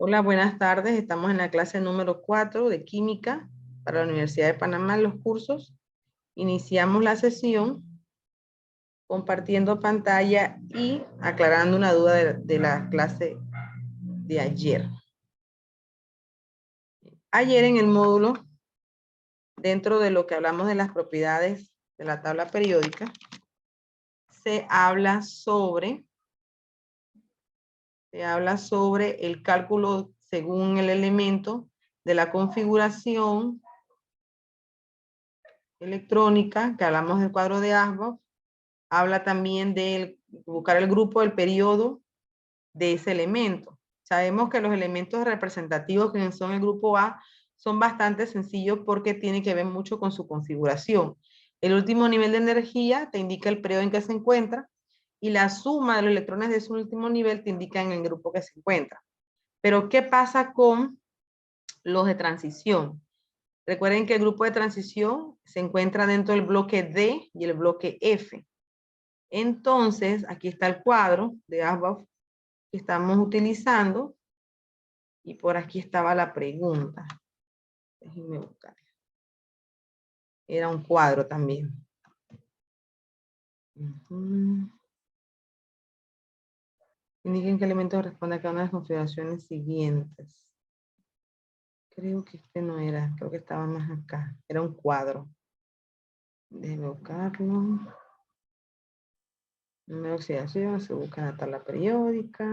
Hola, buenas tardes. Estamos en la clase número 4 de Química para la Universidad de Panamá, los cursos. Iniciamos la sesión compartiendo pantalla y aclarando una duda de la clase de ayer. Ayer en el módulo, dentro de lo que hablamos de las propiedades de la tabla periódica, se habla sobre el cálculo según el elemento de la configuración electrónica, que hablamos del cuadro de Asbach. Habla también de buscar el grupo del periodo de ese elemento. Sabemos que los elementos representativos que son el grupo A son bastante sencillos porque tienen que ver mucho con su configuración. El último nivel de energía te indica el periodo en que se encuentra y la suma de los electrones de su último nivel te indica en el grupo que se encuentra. Pero ¿qué pasa con los de transición? Recuerden que el grupo de transición se encuentra dentro del bloque D y el bloque F. Entonces, aquí está el cuadro de Asbach que estamos utilizando y por aquí estaba la pregunta. Déjenme buscar. Era un cuadro también. Indiquen qué elemento corresponde a cada una de las configuraciones siguientes. Creo que este no era, creo que estaba más acá. Era un cuadro. Déjenme buscarlo. Número de oxidación, se busca en la tabla periódica.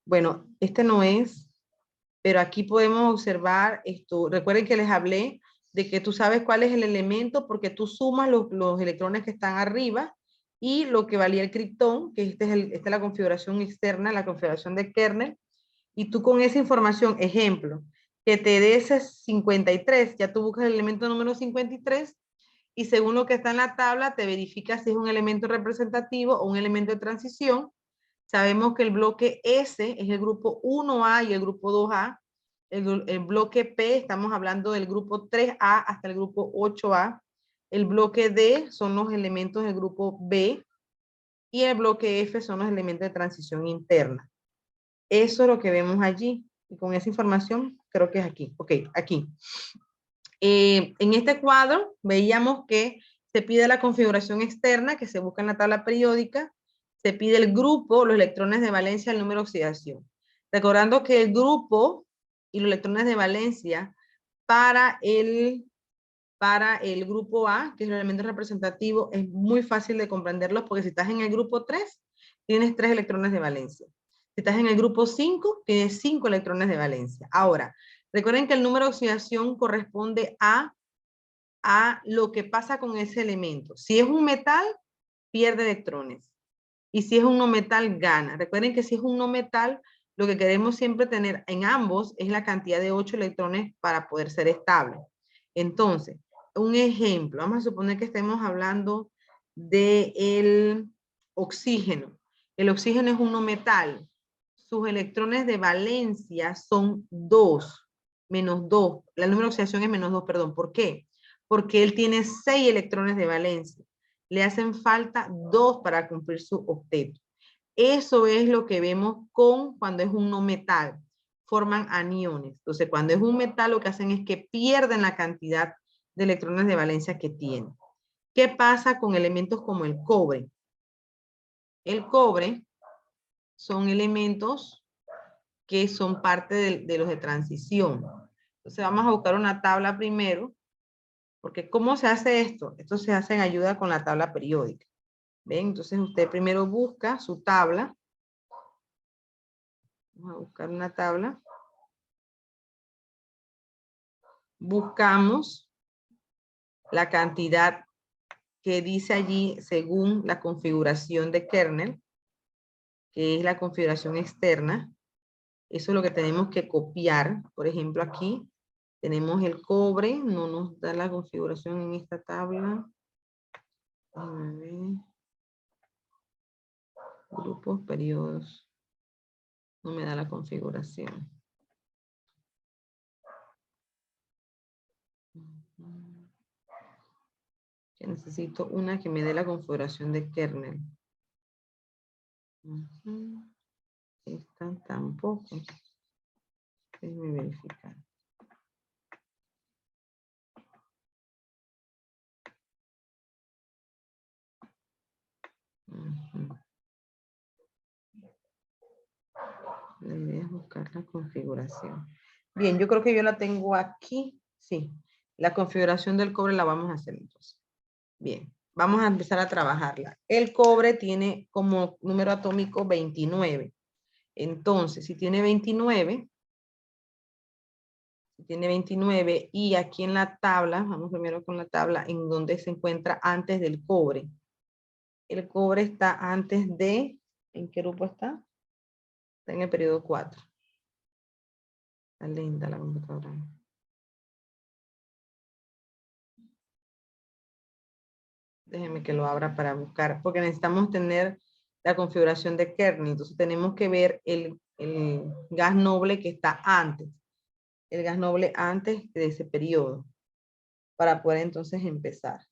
Bueno, este no es, pero aquí podemos observar esto. Recuerden que les hablé de que tú sabes cuál es el elemento porque tú sumas los electrones que están arriba y lo que valía el criptón, que esta es la configuración externa, la configuración de kernel, y tú con esa información, ejemplo, que te dé ese 53, ya tú buscas el elemento número 53 y según lo que está en la tabla te verifica si es un elemento representativo o un elemento de transición. Sabemos que el bloque S es el grupo 1A y el grupo 2A. El bloque P, estamos hablando del grupo 3A hasta el grupo 8A. El bloque D son los elementos del grupo B. Y el bloque F son los elementos de transición interna. Eso es lo que vemos allí. Y con esa información, creo que es aquí. Ok, aquí. En este cuadro veíamos que se pide la configuración externa que se busca en la tabla periódica. Se pide el grupo, los electrones de valencia, el número de oxidación. Recordando que el grupo y los electrones de valencia para el grupo A, que es el elemento representativo, es muy fácil de comprenderlos porque si estás en el grupo 3, tienes 3 electrones de valencia. Si estás en el grupo 5, tienes 5 electrones de valencia. Ahora, recuerden que el número de oxidación corresponde a lo que pasa con ese elemento. Si es un metal, pierde electrones. Y si es un no metal, gana. Recuerden que si es un no metal, lo que queremos siempre tener en ambos es la cantidad de 8 electrones para poder ser estable. Entonces, un ejemplo, vamos a suponer que estemos hablando del oxígeno. El oxígeno es un no metal. Sus electrones de valencia son 2, menos 2. El número de oxidación es menos 2, perdón. ¿Por qué? Porque él tiene 6 electrones de valencia. Le hacen falta 2 para cumplir su octeto. Eso es lo que vemos cuando es un no metal. Forman aniones. Entonces, cuando es un metal, lo que hacen es que pierden la cantidad de electrones de valencia que tienen. ¿Qué pasa con elementos como el cobre? El cobre son elementos que son parte de los de transición. Entonces, vamos a buscar una tabla primero, porque ¿cómo se hace esto? Esto se hace en ayuda con la tabla periódica. ¿Ven? Entonces, usted primero busca su tabla. Vamos a buscar una tabla. Buscamos la cantidad que dice allí según la configuración de kernel, que es la configuración externa. Eso es lo que tenemos que copiar. Por ejemplo, aquí tenemos el cobre, no nos da la configuración en esta tabla. Grupos, periodos. No me da la configuración. Que necesito una que me dé la configuración de kernel. Ujú. Esta tampoco. Déjenme verificar. Ujú. La idea es buscar la configuración. Bien, yo creo que yo la tengo aquí. Sí, la configuración del cobre la vamos a hacer entonces. Bien, vamos a empezar a trabajarla. El cobre tiene como número atómico 29. Entonces, si tiene 29 y aquí en la tabla, vamos primero con la tabla en donde se encuentra antes del cobre. El cobre está antes de, ¿en qué grupo está? Está en el periodo 4. Está lenta la computadora. Déjenme que lo abra para buscar, porque necesitamos tener la configuración de kernel. Entonces tenemos que ver el gas noble que está antes. El gas noble antes de ese periodo. Para poder entonces empezar.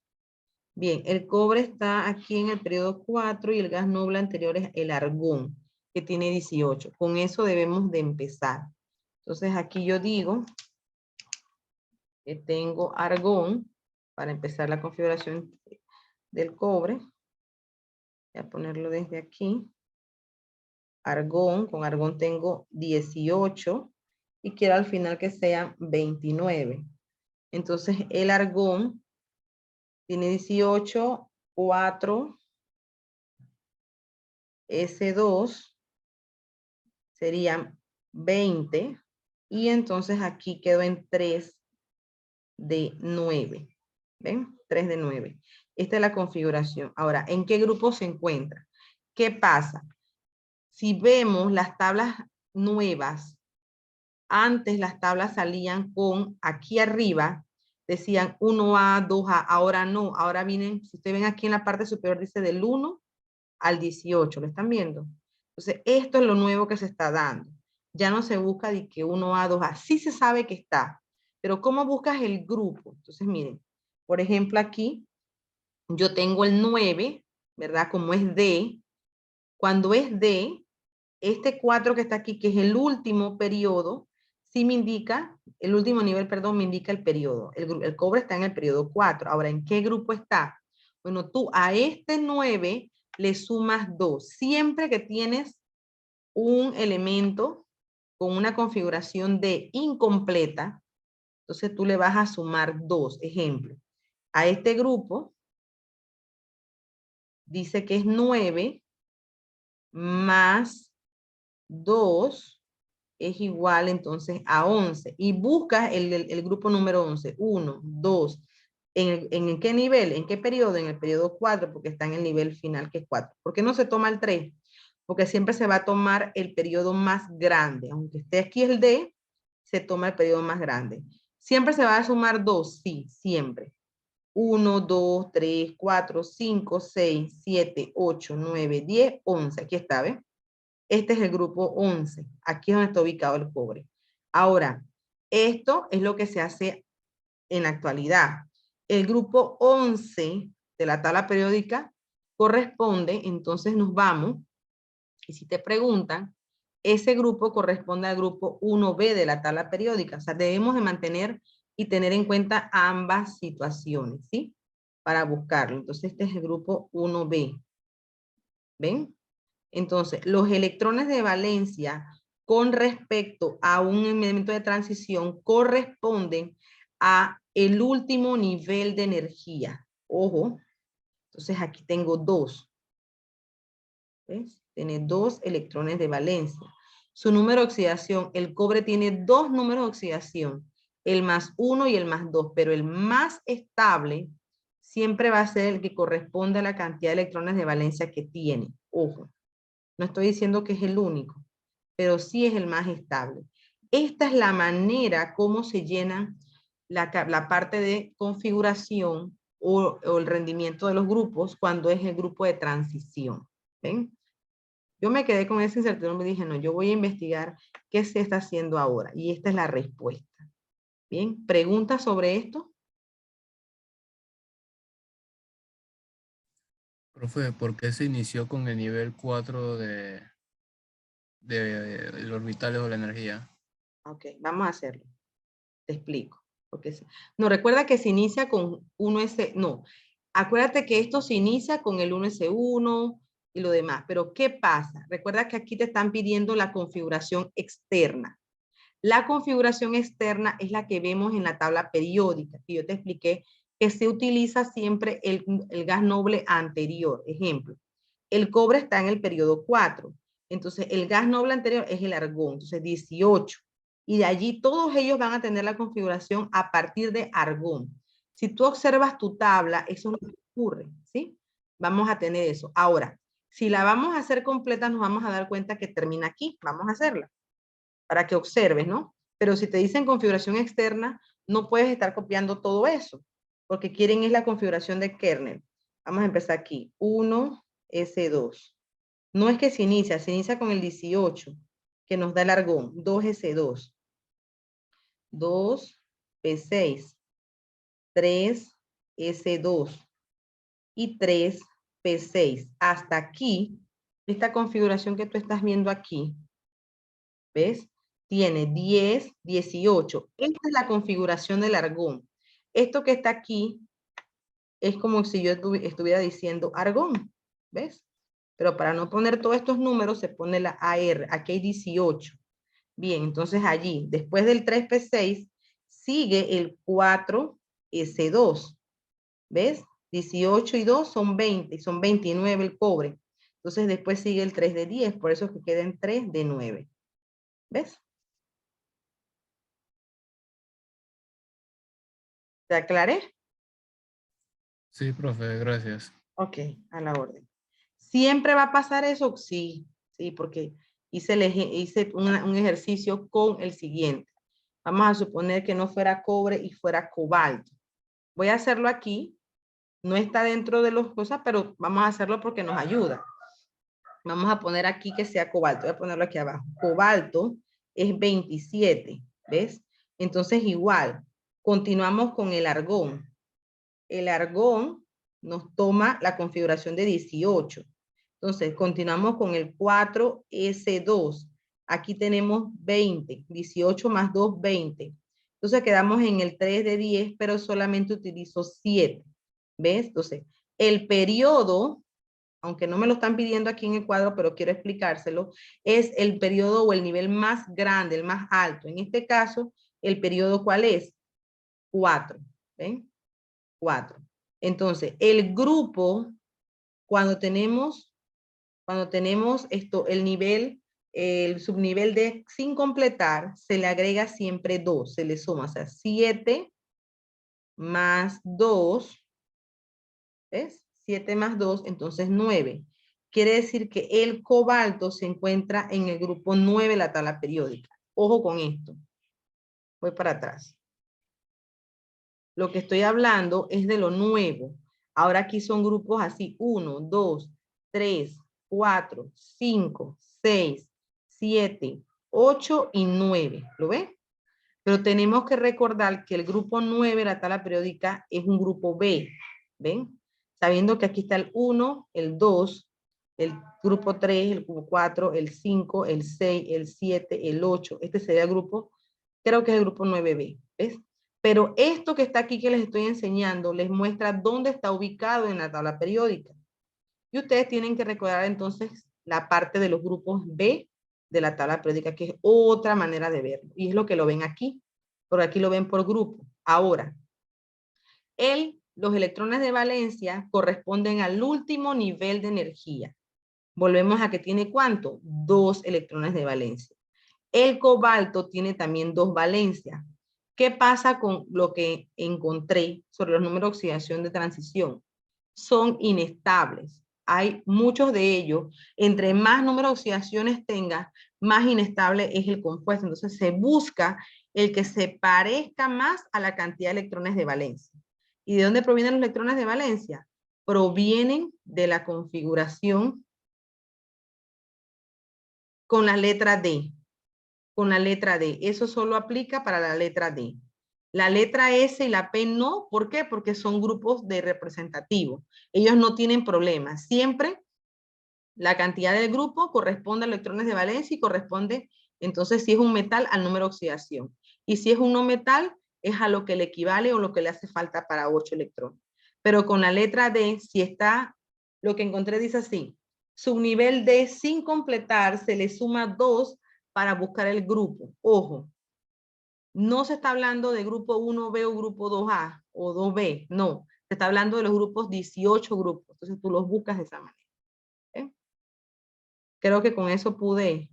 Bien, el cobre está aquí en el periodo 4 y el gas noble anterior es el argón, que tiene 18. Con eso debemos de empezar. Entonces aquí yo digo que tengo argón para empezar la configuración del cobre. Voy a ponerlo desde aquí. Argón, con argón tengo 18 y quiero al final que sean 29. Entonces el argón tiene 18, 4, S2 serían 20 y entonces aquí quedo en 3 de 9. ¿Ven? 3 de 9. Esta es la configuración. Ahora, ¿en qué grupo se encuentra? ¿Qué pasa? Si vemos las tablas nuevas, antes las tablas salían con aquí arriba, decían 1A, 2A, ahora no, ahora vienen, si ustedes ven aquí en la parte superior dice del 1 al 18, ¿lo están viendo? Entonces, esto es lo nuevo que se está dando. Ya no se busca de que 1A, 2A, sí se sabe que está, pero ¿cómo buscas el grupo? Entonces, miren, por ejemplo aquí, yo tengo el 9, ¿verdad? Como es D, cuando es D, este 4 que está aquí, que es el último periodo, sí me indica, el último nivel, perdón, me indica el periodo. El cobre está en el periodo 4. Ahora, ¿en qué grupo está? Bueno, tú a este 9 le sumas 2. Siempre que tienes un elemento con una configuración de incompleta, entonces tú le vas a sumar 2. Ejemplo, a este grupo dice que es 9 más 2 es igual entonces a 11 y buscas el grupo número 11, 1, 2, ¿en qué nivel? ¿En qué periodo? En el periodo 4, porque está en el nivel final que es 4. ¿Por qué no se toma el 3? Porque siempre se va a tomar el periodo más grande, aunque esté aquí el D, se toma el periodo más grande. ¿Siempre se va a sumar 2? Sí, siempre. 1, 2, 3, 4, 5, 6, 7, 8, 9, 10, 11. Aquí está, ¿ves? Este es el grupo 11. Aquí es donde está ubicado el cobre. Ahora, esto es lo que se hace en la actualidad. El grupo 11 de la tabla periódica corresponde, entonces nos vamos, y si te preguntan, ese grupo corresponde al grupo 1B de la tabla periódica. O sea, debemos de mantener y tener en cuenta ambas situaciones, ¿sí? Para buscarlo. Entonces, este es el grupo 1B. ¿Ven? Entonces, los electrones de valencia con respecto a un elemento de transición corresponden a el último nivel de energía. Ojo, entonces aquí tengo 2. ¿Ves? Tiene 2 electrones de valencia. Su número de oxidación, el cobre tiene 2 números de oxidación, el +1 y el +2, pero el más estable siempre va a ser el que corresponde a la cantidad de electrones de valencia que tiene. Ojo. No estoy diciendo que es el único, pero sí es el más estable. Esta es la manera como se llena la parte de configuración o el rendimiento de los grupos cuando es el grupo de transición. ¿Ven? Yo me quedé con esa incertidumbre y dije, no, yo voy a investigar qué se está haciendo ahora. Y esta es la respuesta. Bien, ¿preguntas sobre esto? Profe, ¿por qué se inició con el nivel 4 de los orbitales o la energía? Ok, vamos a hacerlo. Te explico. No, recuerda que se inicia con 1S, no. Acuérdate que esto se inicia con el 1S1 y lo demás. Pero ¿qué pasa? Recuerda que aquí te están pidiendo la configuración externa. La configuración externa es la que vemos en la tabla periódica, que yo te expliqué que se utiliza siempre el gas noble anterior. Ejemplo, el cobre está en el periodo 4. Entonces, el gas noble anterior es el argón, entonces 18. Y de allí todos ellos van a tener la configuración a partir de argón. Si tú observas tu tabla, eso es lo que ocurre, ¿sí? Vamos a tener eso. Ahora, si la vamos a hacer completa, nos vamos a dar cuenta que termina aquí. Vamos a hacerla para que observes, ¿no? Pero si te dicen configuración externa, no puedes estar copiando todo eso, porque quieren es la configuración de kernel. Vamos a empezar aquí. 1S2. No es que se inicia con el 18, que nos da el argón. 2S2. 2P6. 3S2. Y 3P6. Hasta aquí, esta configuración que tú estás viendo aquí, ¿ves? Tiene 10, 18. Esta es la configuración del argón. Esto que está aquí es como si yo estuviera diciendo argón, ¿ves? Pero para no poner todos estos números se pone la AR. Aquí hay 18. Bien, entonces allí, después del 3P6, sigue el 4S2. ¿Ves? 18 y 2 son 20, son 29 el cobre. Entonces después sigue el 3 de 10, por eso es que queden 3 de 9. ¿Ves? ¿Te aclaré? Sí, profe, gracias. Ok, a la orden. ¿Siempre va a pasar eso? Sí, sí, porque hice un ejercicio con el siguiente. Vamos a suponer que no fuera cobre y fuera cobalto. Voy a hacerlo aquí. No está dentro de las cosas, pero vamos a hacerlo porque nos ayuda. Vamos a poner aquí que sea cobalto. Voy a ponerlo aquí abajo. Cobalto es 27, ¿ves? Entonces igual, continuamos con el argón. El argón nos toma la configuración de 18. Entonces, continuamos con el 4S2. Aquí tenemos 20. 18 más 2, 20. Entonces, quedamos en el 3 de 10, pero solamente utilizo 7. ¿Ves? Entonces, el periodo, aunque no me lo están pidiendo aquí en el cuadro, pero quiero explicárselo, es el periodo o el nivel más grande, el más alto. En este caso, el periodo, ¿cuál es? 4. ¿Ven? 4. Entonces, el grupo, cuando tenemos esto, el subnivel de sin completar, se le agrega siempre 2, se le suma, o sea, 7 más 2, ¿ves? 7 más 2, entonces 9. Quiere decir que el cobalto se encuentra en el grupo 9 de la tabla periódica. Ojo con esto. Voy para atrás. Lo que estoy hablando es de lo nuevo. Ahora aquí son grupos así, 1, 2, 3, 4, 5, 6, 7, 8 y 9. ¿Lo ven? Pero tenemos que recordar que el grupo 9 de la tabla periódica es un grupo B. ¿Ven? Sabiendo que aquí está el 1, el 2, el grupo 3, el grupo 4, el 5, el 6, el 7, el 8. Este sería el grupo, creo que es el grupo 9B. ¿Ves? Pero esto que está aquí que les estoy enseñando les muestra dónde está ubicado en la tabla periódica. Y ustedes tienen que recordar entonces la parte de los grupos B de la tabla periódica, que es otra manera de verlo. Y es lo que lo ven aquí. Por aquí lo ven por grupo. Ahora, los electrones de valencia corresponden al último nivel de energía. Volvemos a que tiene ¿cuánto? 2 electrones de valencia. El cobalto tiene también 2 valencias. ¿Qué pasa con lo que encontré sobre los números de oxidación de transición? Son inestables. Hay muchos de ellos. Entre más número de oxidaciones tenga, más inestable es el compuesto. Entonces se busca el que se parezca más a la cantidad de electrones de valencia. ¿Y de dónde provienen los electrones de valencia? Provienen de la configuración con la letra D. Con la letra D. Eso solo aplica para la letra D. La letra S y la P no. ¿Por qué? Porque son grupos de representativos. Ellos no tienen problemas. Siempre la cantidad del grupo corresponde a electrones de valencia y corresponde, entonces, si es un metal, al número de oxidación. Y si es un no metal, es a lo que le equivale o lo que le hace falta para 8 electrones. Pero con la letra D, si está, lo que encontré dice así, subnivel D sin completar, se le suma 2 para buscar el grupo. Ojo, no se está hablando de grupo 1B o grupo 2A o 2B, no. Se está hablando de los grupos 18 grupos. Entonces tú los buscas de esa manera. ¿Okay? Creo que con eso pude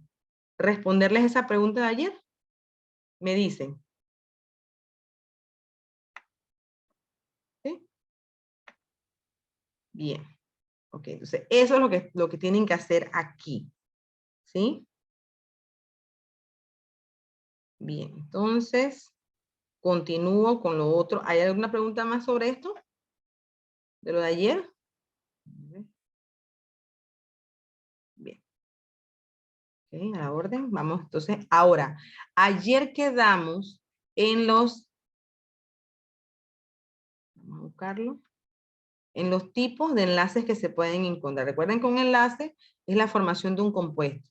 responderles esa pregunta de ayer. Me dicen. ¿Sí? Bien. Ok, entonces eso es lo que tienen que hacer aquí. ¿Sí? Bien, entonces continúo con lo otro. ¿Hay alguna pregunta más sobre esto? ¿De lo de ayer? Bien. Ok, a la orden. Vamos, entonces, ahora. Ayer quedamos en los... Vamos a buscarlo. En los tipos de enlaces que se pueden encontrar. Recuerden que un enlace es la formación de un compuesto.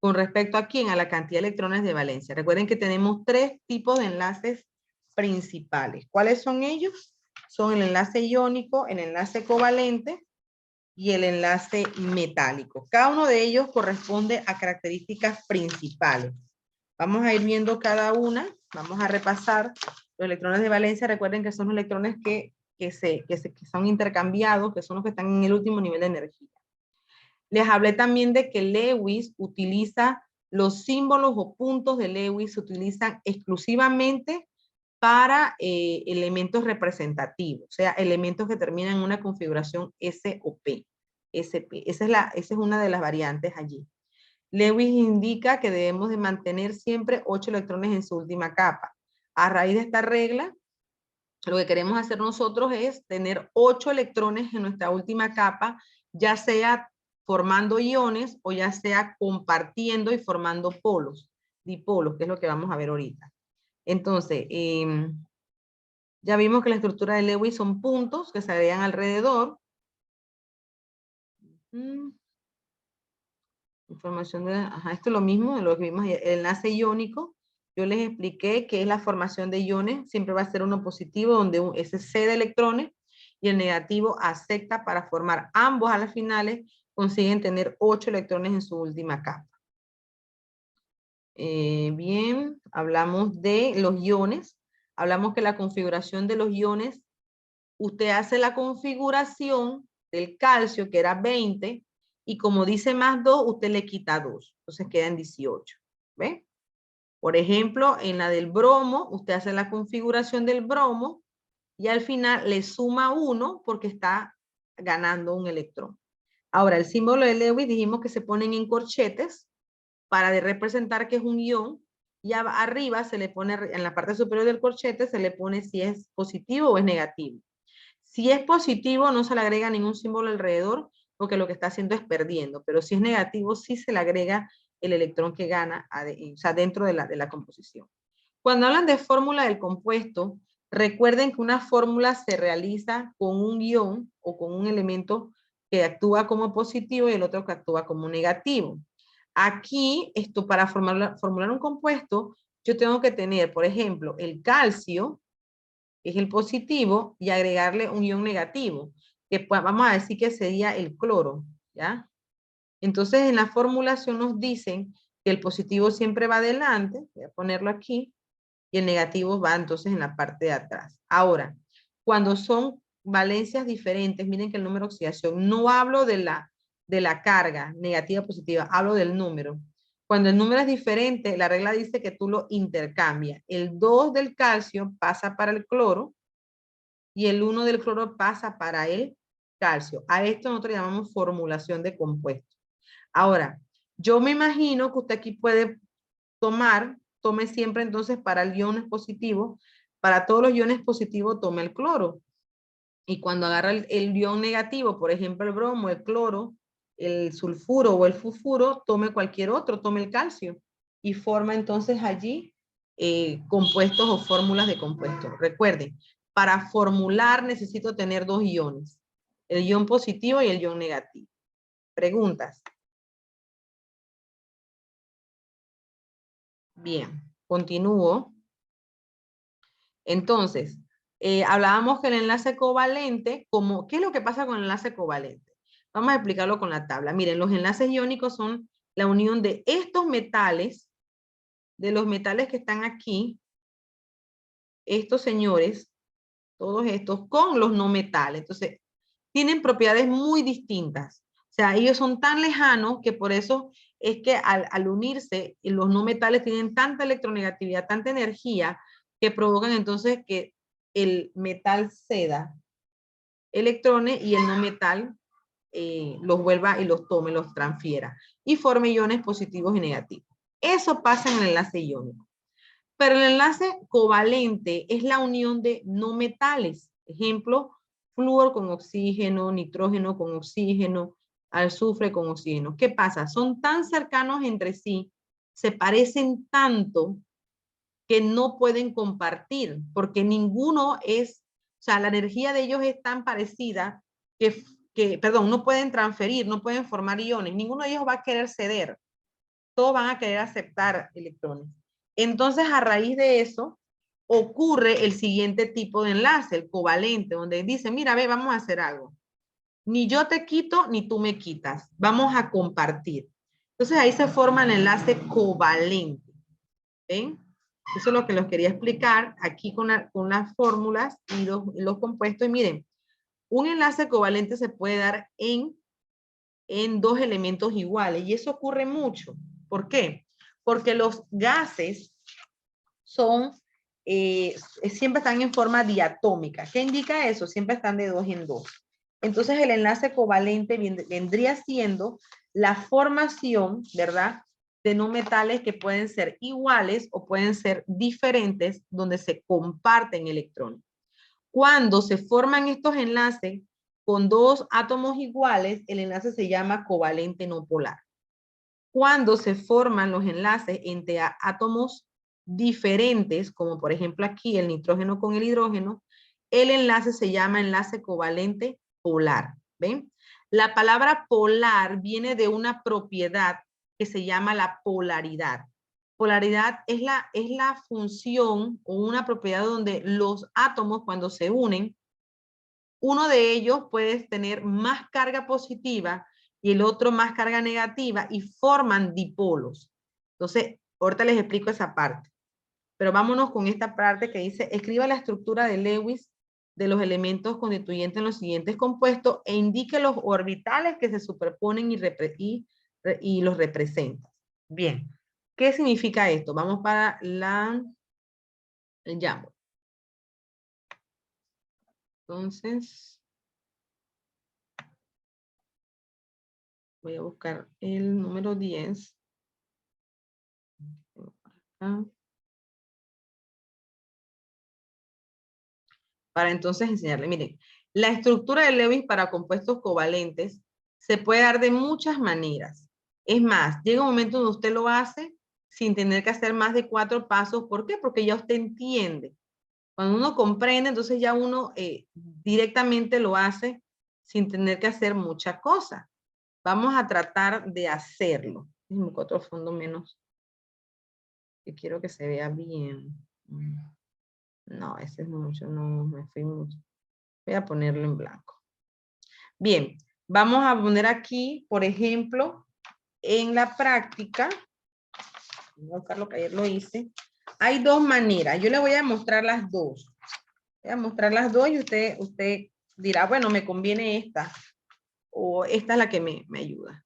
Con respecto a quién, a la cantidad de electrones de valencia. Recuerden que tenemos 3 tipos de enlaces principales. ¿Cuáles son ellos? Son el enlace iónico, el enlace covalente y el enlace metálico. Cada uno de ellos corresponde a características principales. Vamos a ir viendo cada una. Vamos a repasar los electrones de valencia. Recuerden que son los electrones que son intercambiados, que son los que están en el último nivel de energía. Les hablé también de que Lewis utiliza los símbolos o puntos de Lewis, se utilizan exclusivamente para elementos representativos, o sea, elementos que terminan en una configuración S o P, SP. Esa es una de las variantes allí. Lewis indica que debemos de mantener siempre 8 electrones en su última capa. A raíz de esta regla, lo que queremos hacer nosotros es tener 8 electrones en nuestra última capa, ya sea formando iones o ya sea compartiendo y formando polos, dipolos, que es lo que vamos a ver ahorita. Entonces, ya vimos que la estructura de Lewis son puntos que se agregan alrededor. Información de, esto es lo mismo de lo que vimos ayer. El enlace iónico, yo les expliqué que es la formación de iones, siempre va a ser uno positivo, donde ese C de electrones y el negativo acepta para formar ambos a las finales, consiguen tener 8 electrones en su última capa. Bien, hablamos de los iones, hablamos que la configuración de los iones, usted hace la configuración del calcio, que era 20, y como dice más 2, usted le quita 2. Entonces quedan 18. ¿Ve? Por ejemplo, en la del bromo, usted hace la configuración del bromo y al final le suma 1 porque está ganando un electrón. Ahora, el símbolo de Lewis dijimos que se ponen en corchetes para representar que es un ion. Y arriba se le pone, en la parte superior del corchete, se le pone si es positivo o es negativo. Si es positivo, no se le agrega ningún símbolo alrededor, porque lo que está haciendo es perdiendo, pero si es negativo, sí se le agrega el electrón que gana, o sea, dentro de la composición. Cuando hablan de fórmula del compuesto, recuerden que una fórmula se realiza con un ion o con un elemento que actúa como positivo y el otro que actúa como negativo. Aquí, para formular un compuesto, yo tengo que tener, por ejemplo, el calcio, que es el positivo, y agregarle un ion negativo, que pues, vamos a decir que sería el cloro, ¿ya? Entonces, en la formulación nos dicen que el positivo siempre va adelante, voy a ponerlo aquí, y el negativo va entonces en la parte de atrás. Ahora, cuando son valencias diferentes, miren que el número de oxidación, no hablo de la carga negativa positiva, hablo del número. Cuando el número es diferente, la regla dice que tú lo intercambias. El 2 del calcio pasa para el cloro y el 1 del cloro pasa para el calcio. A esto nosotros llamamos formulación de compuesto. Ahora, yo me imagino que usted aquí puede tome siempre entonces para el ion positivo, para todos los iones positivos tome el cloro. Y cuando agarra el ion negativo, por ejemplo el bromo, el cloro, el sulfuro o el fosfuro, tome cualquier otro, tome el calcio. Y forma entonces allí compuestos o fórmulas de compuestos. Recuerden, para formular necesito tener dos iones, el ion positivo y el ion negativo. Preguntas. Bien, continúo. Entonces, hablábamos que el enlace covalente, ¿qué es lo que pasa con el enlace covalente? Vamos a explicarlo con la tabla. Miren, los enlaces iónicos son la unión de estos metales, de los metales que están aquí, estos señores, todos estos, con los no metales. Entonces, tienen propiedades muy distintas. O sea, ellos son tan lejanos que por eso es que al unirse, los no metales tienen tanta electronegatividad, tanta energía, que provocan entonces que el metal ceda electrones y el no metal los vuelva y los tome, los transfiera y forme iones positivos y negativos. Eso pasa en el enlace iónico. Pero el enlace covalente es la unión de no metales. Ejemplo, flúor con oxígeno, nitrógeno con oxígeno, azufre con oxígeno. ¿Qué pasa? Son tan cercanos entre sí, se parecen tanto que no pueden compartir, porque ninguno es, o sea, la energía de ellos es tan parecida perdón, no pueden transferir, no pueden formar iones, ninguno de ellos va a querer ceder, todos van a querer aceptar electrones. Entonces, a raíz de eso, ocurre el siguiente tipo de enlace, el covalente, donde dice, mira, ve, vamos a hacer algo. Ni yo te quito, ni tú me quitas. Vamos a compartir. Entonces, ahí se forma el enlace covalente. ¿Ven? Eso es lo que les quería explicar aquí con las fórmulas y los compuestos. Y miren, un enlace covalente se puede dar en dos elementos iguales. Y eso ocurre mucho. ¿Por qué? Porque los gases son, siempre están en forma diatómica. ¿Qué indica eso? Siempre están de 2 en 2. Entonces el enlace covalente vendría siendo la formación, ¿verdad?, de no metales que pueden ser iguales o pueden ser diferentes, donde se comparten electrones. Cuando se forman estos enlaces con dos átomos iguales, el enlace se llama covalente no polar. Cuando se forman los enlaces entre átomos diferentes, como por ejemplo aquí el nitrógeno con el hidrógeno, el enlace se llama enlace covalente polar. ¿Ven? La palabra polar viene de una propiedad que se llama la polaridad. Polaridad es la función o una propiedad donde los átomos cuando se unen, uno de ellos puede tener más carga positiva y el otro más carga negativa y forman dipolos. Entonces, ahorita les explico esa parte. Pero vámonos con esta parte que dice, escriba la estructura de Lewis de los elementos constituyentes en los siguientes compuestos e indique los orbitales que se superponen y los representa. Bien, ¿qué significa esto? Vamos para el Jamboard. Entonces, voy a buscar el número 10. Para entonces enseñarle, miren, la estructura de Lewis para compuestos covalentes se puede dar de muchas maneras. Es más, llega un momento donde usted lo hace sin tener que hacer más de 4 pasos. ¿Por qué? Porque ya usted entiende. Cuando uno comprende, entonces ya uno directamente lo hace sin tener que hacer muchas cosas. Vamos a tratar de hacerlo. Déjenme otro fondo menos, que quiero que se vea bien. No, ese es mucho, no, me fui mucho. Voy a ponerlo en blanco. Bien, vamos a poner aquí, por ejemplo, en la práctica, voy a buscar lo que ayer lo hice. Hay dos maneras, yo le voy a mostrar las dos. Voy a mostrar las dos y usted dirá, bueno, me conviene esta, o esta es la que me ayuda.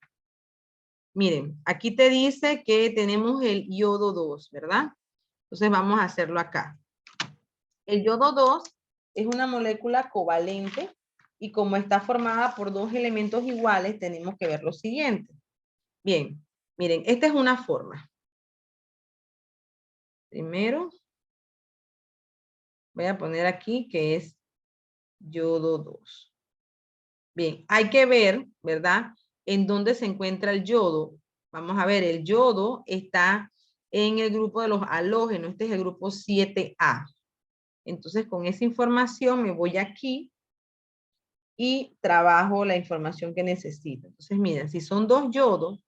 Miren, aquí te dice que tenemos el yodo 2, ¿verdad? Entonces vamos a hacerlo acá. El yodo 2 es una molécula covalente y como está formada por dos elementos iguales, tenemos que ver lo siguiente. Bien, miren, esta es una forma. Primero, voy a poner aquí que es yodo 2. Bien, hay que ver, ¿verdad?, en dónde se encuentra el yodo. Vamos a ver, el yodo está en el grupo de los halógenos. Este es el grupo 7A. Entonces, con esa información me voy aquí y trabajo la información que necesito. Entonces, miren, si son 2 yodos,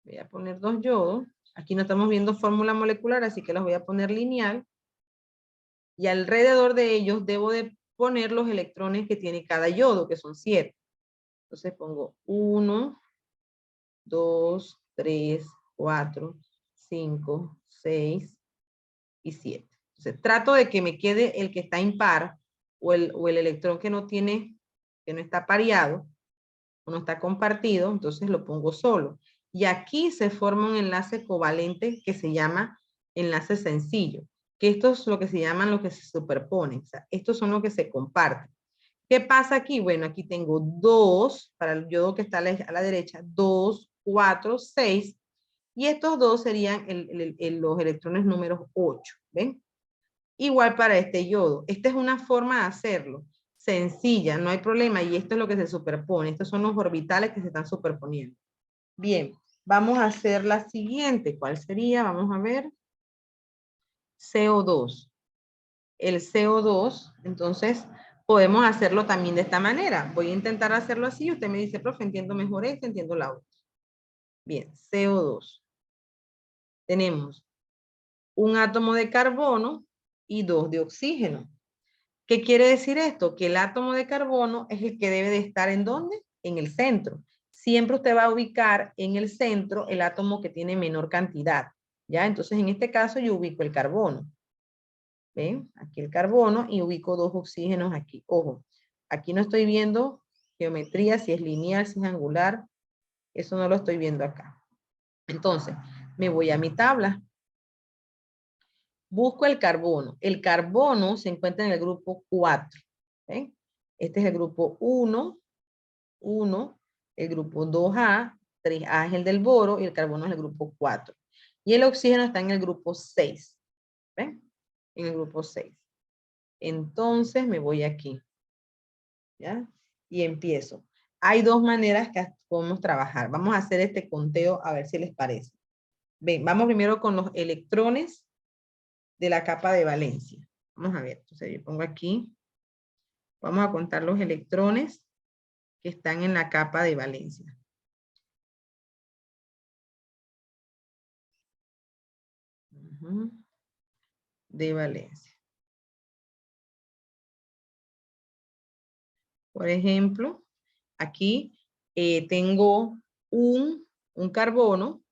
voy a poner 2 yodos. Aquí no estamos viendo fórmula molecular, así que las voy a poner lineal. Y alrededor de ellos debo de poner los electrones que tiene cada yodo, que son 7. Entonces pongo 1, 2, 3, 4, 5, 6 y 7. Entonces trato de que me quede el que está impar o el electrón que no tiene, que no está pareado, o no está compartido, entonces lo pongo solo. Y aquí se forma un enlace covalente que se llama enlace sencillo, que esto es lo que se llaman los que se superponen. O sea, estos son los que se comparten. ¿Qué pasa aquí? Bueno, aquí tengo 2, para el yodo que está a la derecha, 2, 4, 6, y estos 2 serían los electrones números 8, ¿ven? Igual para este yodo. Esta es una forma de hacerlo, sencilla, no hay problema, y esto es lo que se superpone. Estos son los orbitales que se están superponiendo. Bien, vamos a hacer la siguiente. ¿Cuál sería? Vamos a ver. CO2. El CO2, entonces, podemos hacerlo también de esta manera. Voy a intentar hacerlo así. Usted me dice, profe, entiendo mejor esto, entiendo la otra. Bien, CO2. Tenemos un átomo de carbono y 2 de oxígeno. ¿Qué quiere decir esto? Que el átomo de carbono es el que debe de estar ¿en dónde? En el centro. Siempre usted va a ubicar en el centro el átomo que tiene menor cantidad. ¿Ya? Entonces, en este caso yo ubico el carbono. ¿Ven? Aquí el carbono y ubico 2 oxígenos aquí. Ojo, aquí no estoy viendo geometría, si es lineal, si es angular. Eso no lo estoy viendo acá. Entonces, me voy a mi tabla. Busco el carbono. El carbono se encuentra en el grupo 4. ¿Ven? Este es el grupo 1, 1, el grupo 2A, 3A es el del boro y el carbono es el grupo 4. Y el oxígeno está en el grupo 6. ¿Ven? En el grupo 6. Entonces me voy aquí. ¿Ya? Y empiezo. Hay 2 maneras que podemos trabajar. Vamos a hacer este conteo a ver si les parece. Ven, vamos primero con los electrones de la capa de valencia. Vamos a ver. Entonces yo pongo aquí. Vamos a contar los electrones que están en la capa de valencia. De valencia. Por ejemplo, aquí tengo un carbono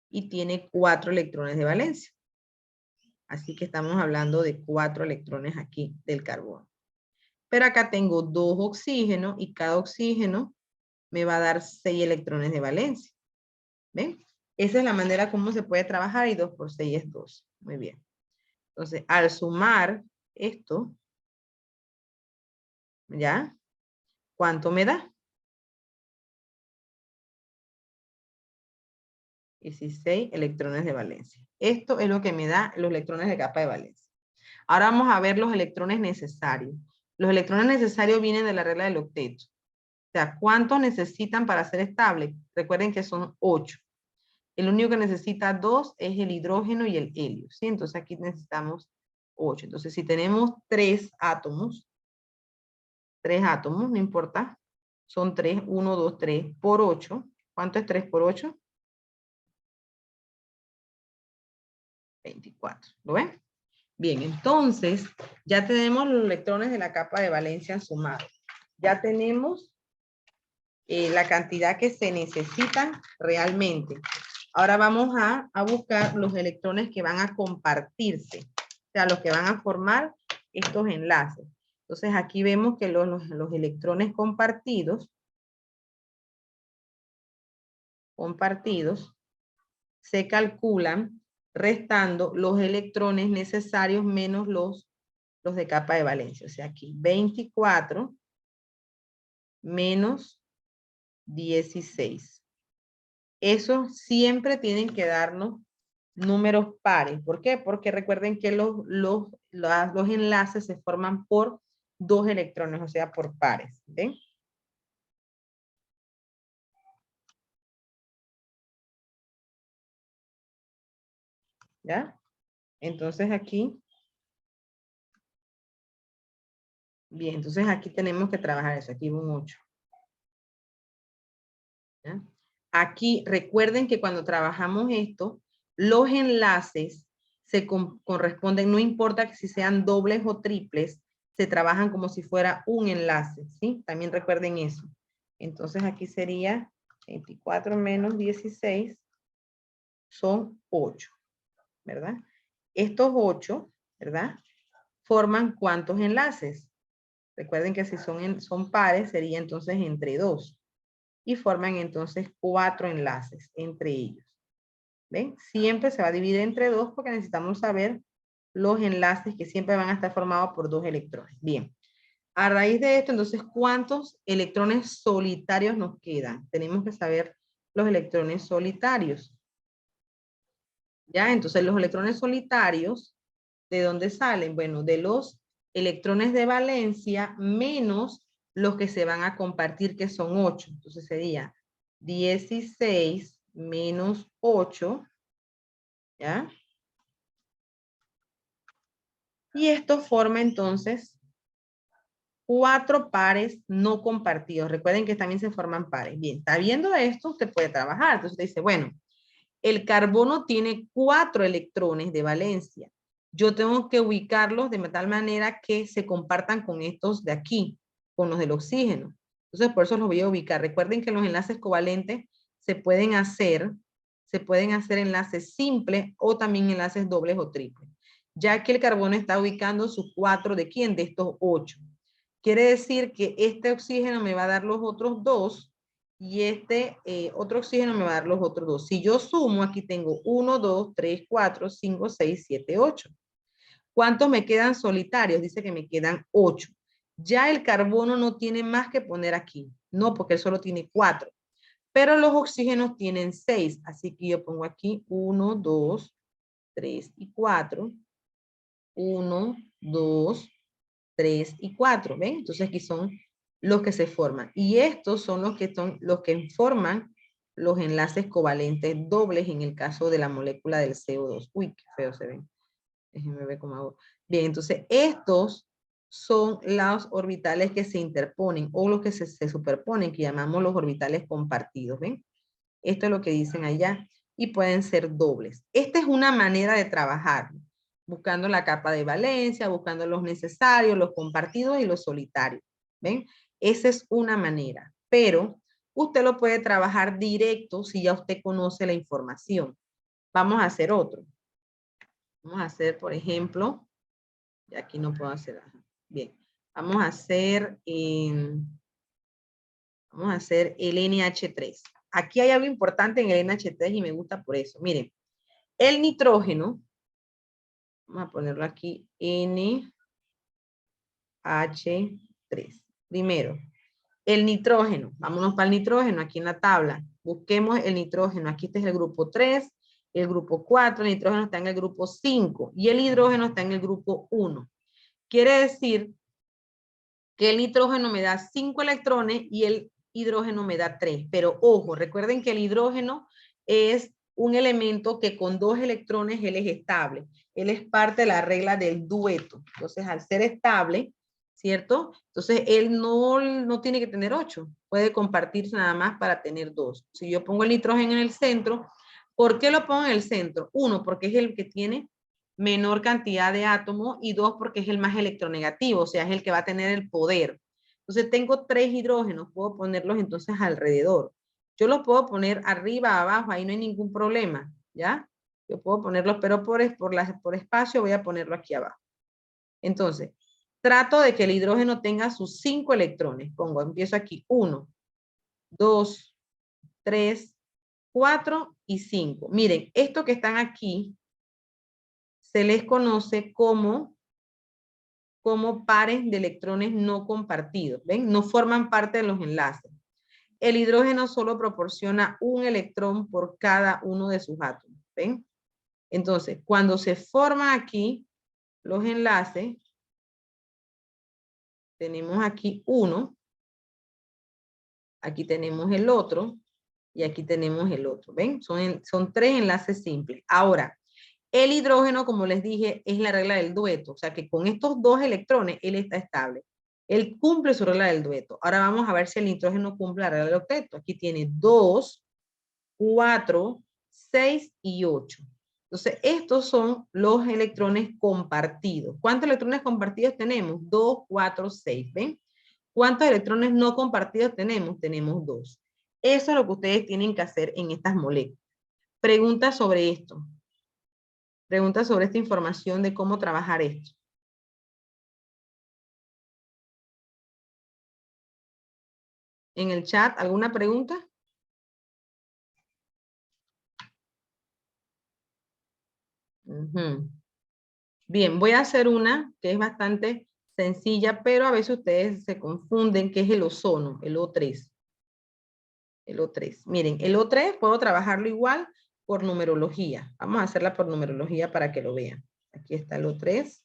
y tiene 4 electrones de valencia. Así que estamos hablando de 4 electrones aquí del carbono. Pero acá tengo 2 oxígenos y cada oxígeno me va a dar 6 electrones de valencia. ¿Ven? Esa es la manera como se puede trabajar y 2 por 6 es 2. Muy bien. Entonces, al sumar esto, ¿ya? ¿Cuánto me da? 16 electrones de valencia. Esto es lo que me da los electrones de capa de valencia. Ahora vamos a ver los electrones necesarios. Los electrones necesarios vienen de la regla del octeto. O sea, ¿cuántos necesitan para ser estable? Recuerden que son 8. El único que necesita 2 es el hidrógeno y el helio, ¿sí? Entonces aquí necesitamos 8. Entonces si tenemos 3 átomos, no importa, son 3, 1, 2, 3 por 8. ¿Cuánto es 3 por 8? 24. ¿Lo ven? Bien, entonces ya tenemos los electrones de la capa de valencia sumados. Ya tenemos la cantidad que se necesitan realmente. Ahora vamos a buscar los electrones que van a compartirse, o sea, los que van a formar estos enlaces. Entonces aquí vemos que los electrones compartidos se calculan restando los electrones necesarios menos los de capa de valencia. O sea, aquí 24 menos 16. Eso siempre tienen que darnos números pares. ¿Por qué? Porque recuerden que los enlaces se forman por 2 electrones, o sea, por pares. ¿Ven? ¿Ya? Entonces aquí. Bien, entonces aquí tenemos que trabajar eso. Aquí va un 8. ¿Ya? Aquí recuerden que cuando trabajamos esto, los enlaces se corresponden, no importa que si sean dobles o triples, se trabajan como si fuera un enlace, ¿sí? También recuerden eso. Entonces aquí sería 24 menos 16 son 8, ¿verdad? Estos 8, ¿verdad? Forman ¿cuántos enlaces? Recuerden que si son pares, sería entonces entre 2. Y forman entonces 4 enlaces entre ellos. ¿Ven? Siempre se va a dividir entre 2 porque necesitamos saber los enlaces que siempre van a estar formados por 2 electrones. Bien. A raíz de esto, entonces, ¿cuántos electrones solitarios nos quedan? Tenemos que saber los electrones solitarios. ¿Ya? Entonces, los electrones solitarios, ¿de dónde salen? Bueno, de los electrones de valencia menos los que se van a compartir, que son 8. Entonces, sería 16 menos 8, ¿ya? Y esto forma entonces 4 pares no compartidos. Recuerden que también se forman pares. Bien, está viendo esto, usted puede trabajar. Entonces usted dice, bueno, el carbono tiene 4 electrones de valencia. Yo tengo que ubicarlos de tal manera que se compartan con estos de aquí, con los del oxígeno. Entonces por eso los voy a ubicar. Recuerden que los enlaces covalentes se pueden hacer enlaces simples o también enlaces dobles o triples. Ya que el carbono está ubicando sus 4 de quién, de estos 8. Quiere decir que este oxígeno me va a dar los otros 2 y este otro oxígeno me va a dar los otros 2. Si yo sumo, aquí tengo 1, 2, 3, 4, 5, 6, 7, 8. ¿Cuántos me quedan solitarios? Dice que me quedan 8. Ya el carbono no tiene más que poner aquí. No, porque él solo tiene 4. Pero los oxígenos tienen 6. Así que yo pongo aquí 1, 2, 3 y 4. 1, 2, 3 y 4. ¿Ven? Entonces aquí son los que se forman. Y estos son los que forman los enlaces covalentes dobles en el caso de la molécula del CO2. Uy, qué feo se ven. Déjenme ver cómo hago. Bien, entonces estos son los orbitales que se interponen o los que se superponen, que llamamos los orbitales compartidos. ¿Ven? Esto es lo que dicen allá. Y pueden ser dobles. Esta es una manera de trabajar, buscando la capa de valencia, buscando los necesarios, los compartidos y los solitarios. ¿Ven? Esa es una manera. Pero usted lo puede trabajar directo si ya usted conoce la información. Vamos a hacer otro. Vamos a hacer, por ejemplo, y aquí no puedo hacer. Bien. Vamos a hacer el NH3. Aquí hay algo importante en el NH3 y me gusta por eso. Miren, el nitrógeno, vamos a ponerlo aquí, NH3. Primero, el nitrógeno, vámonos para el nitrógeno aquí en la tabla. Busquemos el nitrógeno, aquí este es el grupo 3, el grupo 4, el nitrógeno está en el grupo 5 y el hidrógeno está en el grupo 1. Quiere decir que el nitrógeno me da 5 electrones y el hidrógeno me da 3. Pero ojo, recuerden que el hidrógeno es un elemento que con 2 electrones él es estable. Él es parte de la regla del dueto. Entonces, al ser estable, ¿cierto? Entonces, él no tiene que tener 8. Puede compartirse nada más para tener 2. Si yo pongo el nitrógeno en el centro, ¿por qué lo pongo en el centro? 1, porque es el que tiene menor cantidad de átomos y 2 porque es el más electronegativo, o sea, es el que va a tener el poder. Entonces tengo 3 hidrógenos, puedo ponerlos entonces alrededor. Yo los puedo poner arriba, abajo, ahí no hay ningún problema, ¿ya? Yo puedo ponerlos, pero por espacio voy a ponerlo aquí abajo. Entonces, trato de que el hidrógeno tenga sus 5 electrones. Empiezo aquí 1, 2, 3, 4 y 5. Miren, estos que están aquí se les conoce como pares de electrones no compartidos. ¿Ven? No forman parte de los enlaces. El hidrógeno solo proporciona un electrón por cada uno de sus átomos. ¿Ven? Entonces, cuando se forman aquí los enlaces, tenemos aquí uno, aquí tenemos el otro y aquí tenemos el otro. ¿Ven? Son 3 enlaces simples. Ahora, El hidrógeno, como les dije, es la regla del dueto. O sea que con estos dos electrones, él está estable. Él cumple su regla del dueto. Ahora vamos a ver si el nitrógeno cumple la regla del octeto. Aquí tiene 2, 4, 6 y 8. Entonces, estos son los electrones compartidos. ¿Cuántos electrones compartidos tenemos? 2, 4, 6. ¿Ven? ¿Cuántos electrones no compartidos tenemos? Tenemos 2. Eso es lo que ustedes tienen que hacer en estas moléculas. Pregunta sobre esto. Pregunta sobre esta información de cómo trabajar esto. En el chat, ¿alguna pregunta? Bien, voy a hacer una que es bastante sencilla, pero a veces ustedes se confunden, que es el ozono, el O3. El O3. Miren, el O3 puedo trabajarlo igual por numerología. Vamos a hacerla por numerología para que lo vean. Aquí está el O3.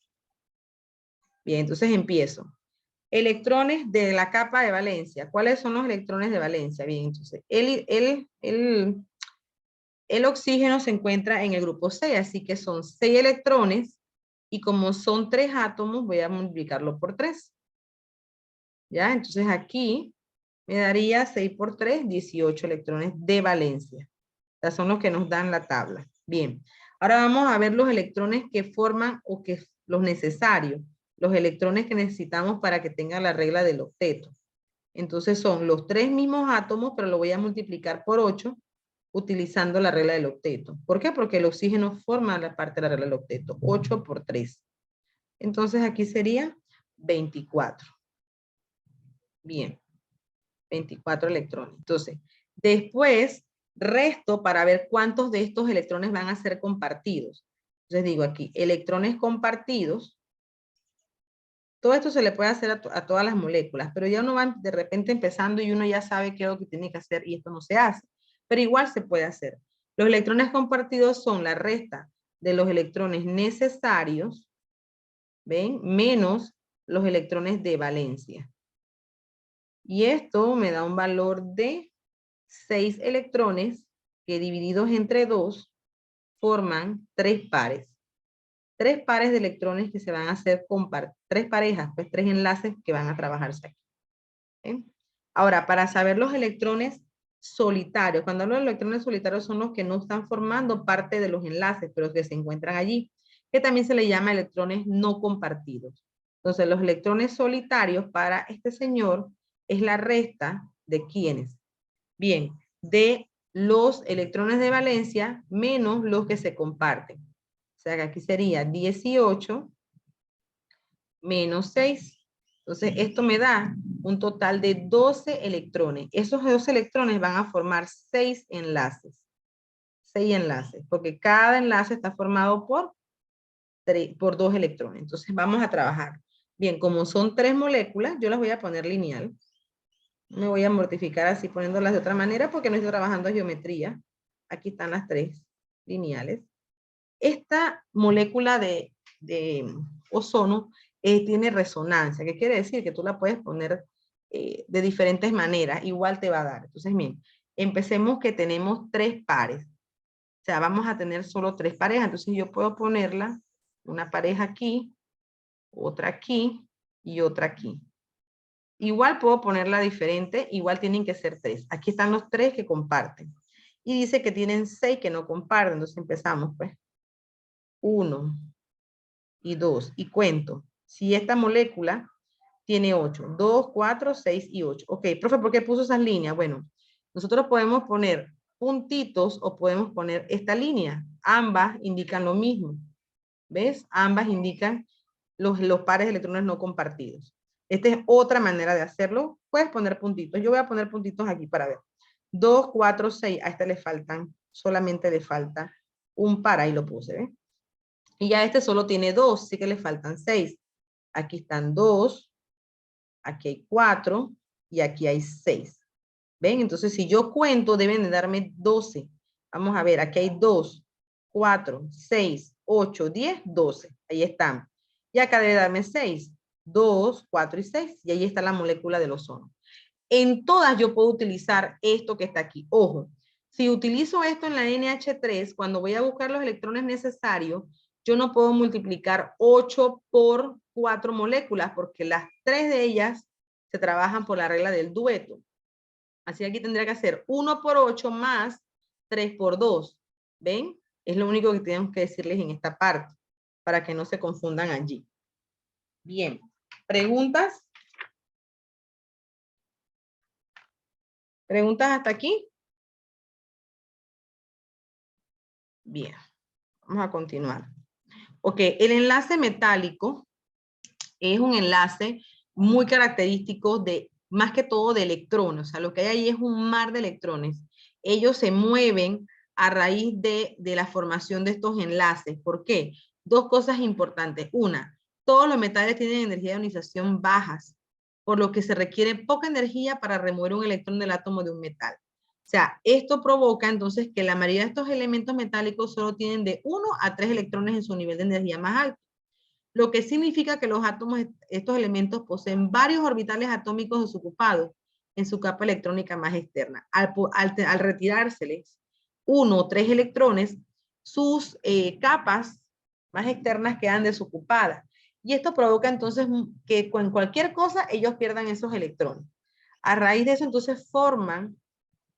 Bien, entonces empiezo. Electrones de la capa de valencia. ¿Cuáles son los electrones de valencia? Bien, entonces, el oxígeno se encuentra en el grupo 6, así que son 6 electrones, y como son 3 átomos, voy a multiplicarlo por 3. ¿Ya? Entonces aquí me daría 6 por 3, 18 electrones de valencia. Estos son los que nos dan la tabla. Bien, ahora vamos a ver los electrones que forman, o que los necesarios, los electrones que necesitamos para que tenga la regla del octeto. Entonces son los 3 mismos átomos, pero lo voy a multiplicar por 8, utilizando la regla del octeto. ¿Por qué? Porque el oxígeno forma la parte de la regla del octeto. 8 por 3. Entonces aquí sería 24. Bien, 24 electrones. Entonces, después resto para ver cuántos de estos electrones van a ser compartidos. Entonces digo aquí, electrones compartidos. Todo esto se le puede hacer a todas las moléculas, pero ya uno va de repente empezando y uno ya sabe qué es lo que tiene que hacer y esto no se hace. Pero igual se puede hacer. Los electrones compartidos son la resta de los electrones necesarios, ¿ven? Menos los electrones de valencia. Y esto me da un valor de 6 electrones que divididos entre 2 forman 3 pares. 3 pares de electrones que se van a hacer compartir, 3 parejas, pues 3 enlaces que van a trabajarse aquí. ¿Sí? Ahora, para saber los electrones solitarios, cuando hablo de electrones solitarios son los que no están formando parte de los enlaces, pero que se encuentran allí, que también se le llama electrones no compartidos. Entonces, los electrones solitarios para este señor es la resta de ¿quiénes? Bien, de los electrones de valencia menos los que se comparten. O sea que aquí sería 18 menos 6. Entonces, esto me da un total de 12 electrones. Esos 12 electrones van a formar 6 enlaces. 6 enlaces, porque cada enlace está formado por 2 electrones. Entonces, vamos a trabajar. Bien, como son 3 moléculas, yo las voy a poner lineal. Me voy a mortificar así poniéndolas de otra manera porque no estoy trabajando geometría. Aquí están las 3 lineales. Esta molécula de ozono tiene resonancia. ¿Qué quiere decir? Que tú la puedes poner de diferentes maneras. Igual te va a dar. Entonces, miren, empecemos que tenemos 3 pares. O sea, vamos a tener solo 3 parejas. Entonces, yo puedo ponerla, una pareja aquí, otra aquí y otra aquí. Igual puedo ponerla diferente, igual tienen que ser 3. Aquí están los 3 que comparten. Y dice que tienen 6 que no comparten. Entonces empezamos, pues. 1 y 2. Y cuento. Si esta molécula tiene 8. 2, 4, 6 y 8. Ok, profe, ¿por qué puso esas líneas? Bueno, nosotros podemos poner puntitos o podemos poner esta línea. Ambas indican lo mismo. ¿Ves? Ambas indican los pares de electrones no compartidos. Esta es otra manera de hacerlo. Puedes poner puntitos. Yo voy a poner puntitos aquí para ver. 2, 4, 6. A este le faltan, solamente le falta un par. Ahí lo puse, ¿ves? Y ya este solo tiene 2, así que le faltan 6. Aquí están 2, aquí hay 4 y aquí hay 6. ¿Ven? Entonces, si yo cuento, deben de darme 12. Vamos a ver, aquí hay 2, 4, 6, 8, 10, 12. Ahí están. Y acá debe darme 6. 2, 4 y 6. Y ahí está la molécula del ozono. En todas yo puedo utilizar esto que está aquí. Ojo, Si utilizo esto en la NH3, cuando voy a buscar los electrones necesarios, yo no puedo multiplicar 8 por 4 moléculas, porque las 3 de ellas se trabajan por la regla del dueto. Así que aquí tendría que hacer 1 por 8 más 3 por 2. ¿Ven? Es lo único que tenemos que decirles en esta parte, para que no se confundan allí. Bien. ¿Preguntas? ¿Preguntas hasta aquí? Bien. Vamos a continuar. Ok, el enlace metálico es un enlace muy característico de, más que todo de electrones. O sea, lo que hay ahí es un mar de electrones. Ellos se mueven a raíz de la formación de estos enlaces. ¿Por qué? Dos cosas importantes. Una, todos los metales tienen energía de ionización bajas, por lo que se requiere poca energía para remover un electrón del átomo de un metal. O sea, esto provoca entonces que la mayoría de estos elementos metálicos solo tienen de 1 a 3 electrones en su nivel de energía más alto, lo que significa que los átomos, estos elementos poseen varios orbitales atómicos desocupados en su capa electrónica más externa. Al retirárseles 1 o 3 electrones, sus capas más externas quedan desocupadas. Y esto provoca entonces que con cualquier cosa ellos pierdan esos electrones. A raíz de eso entonces forman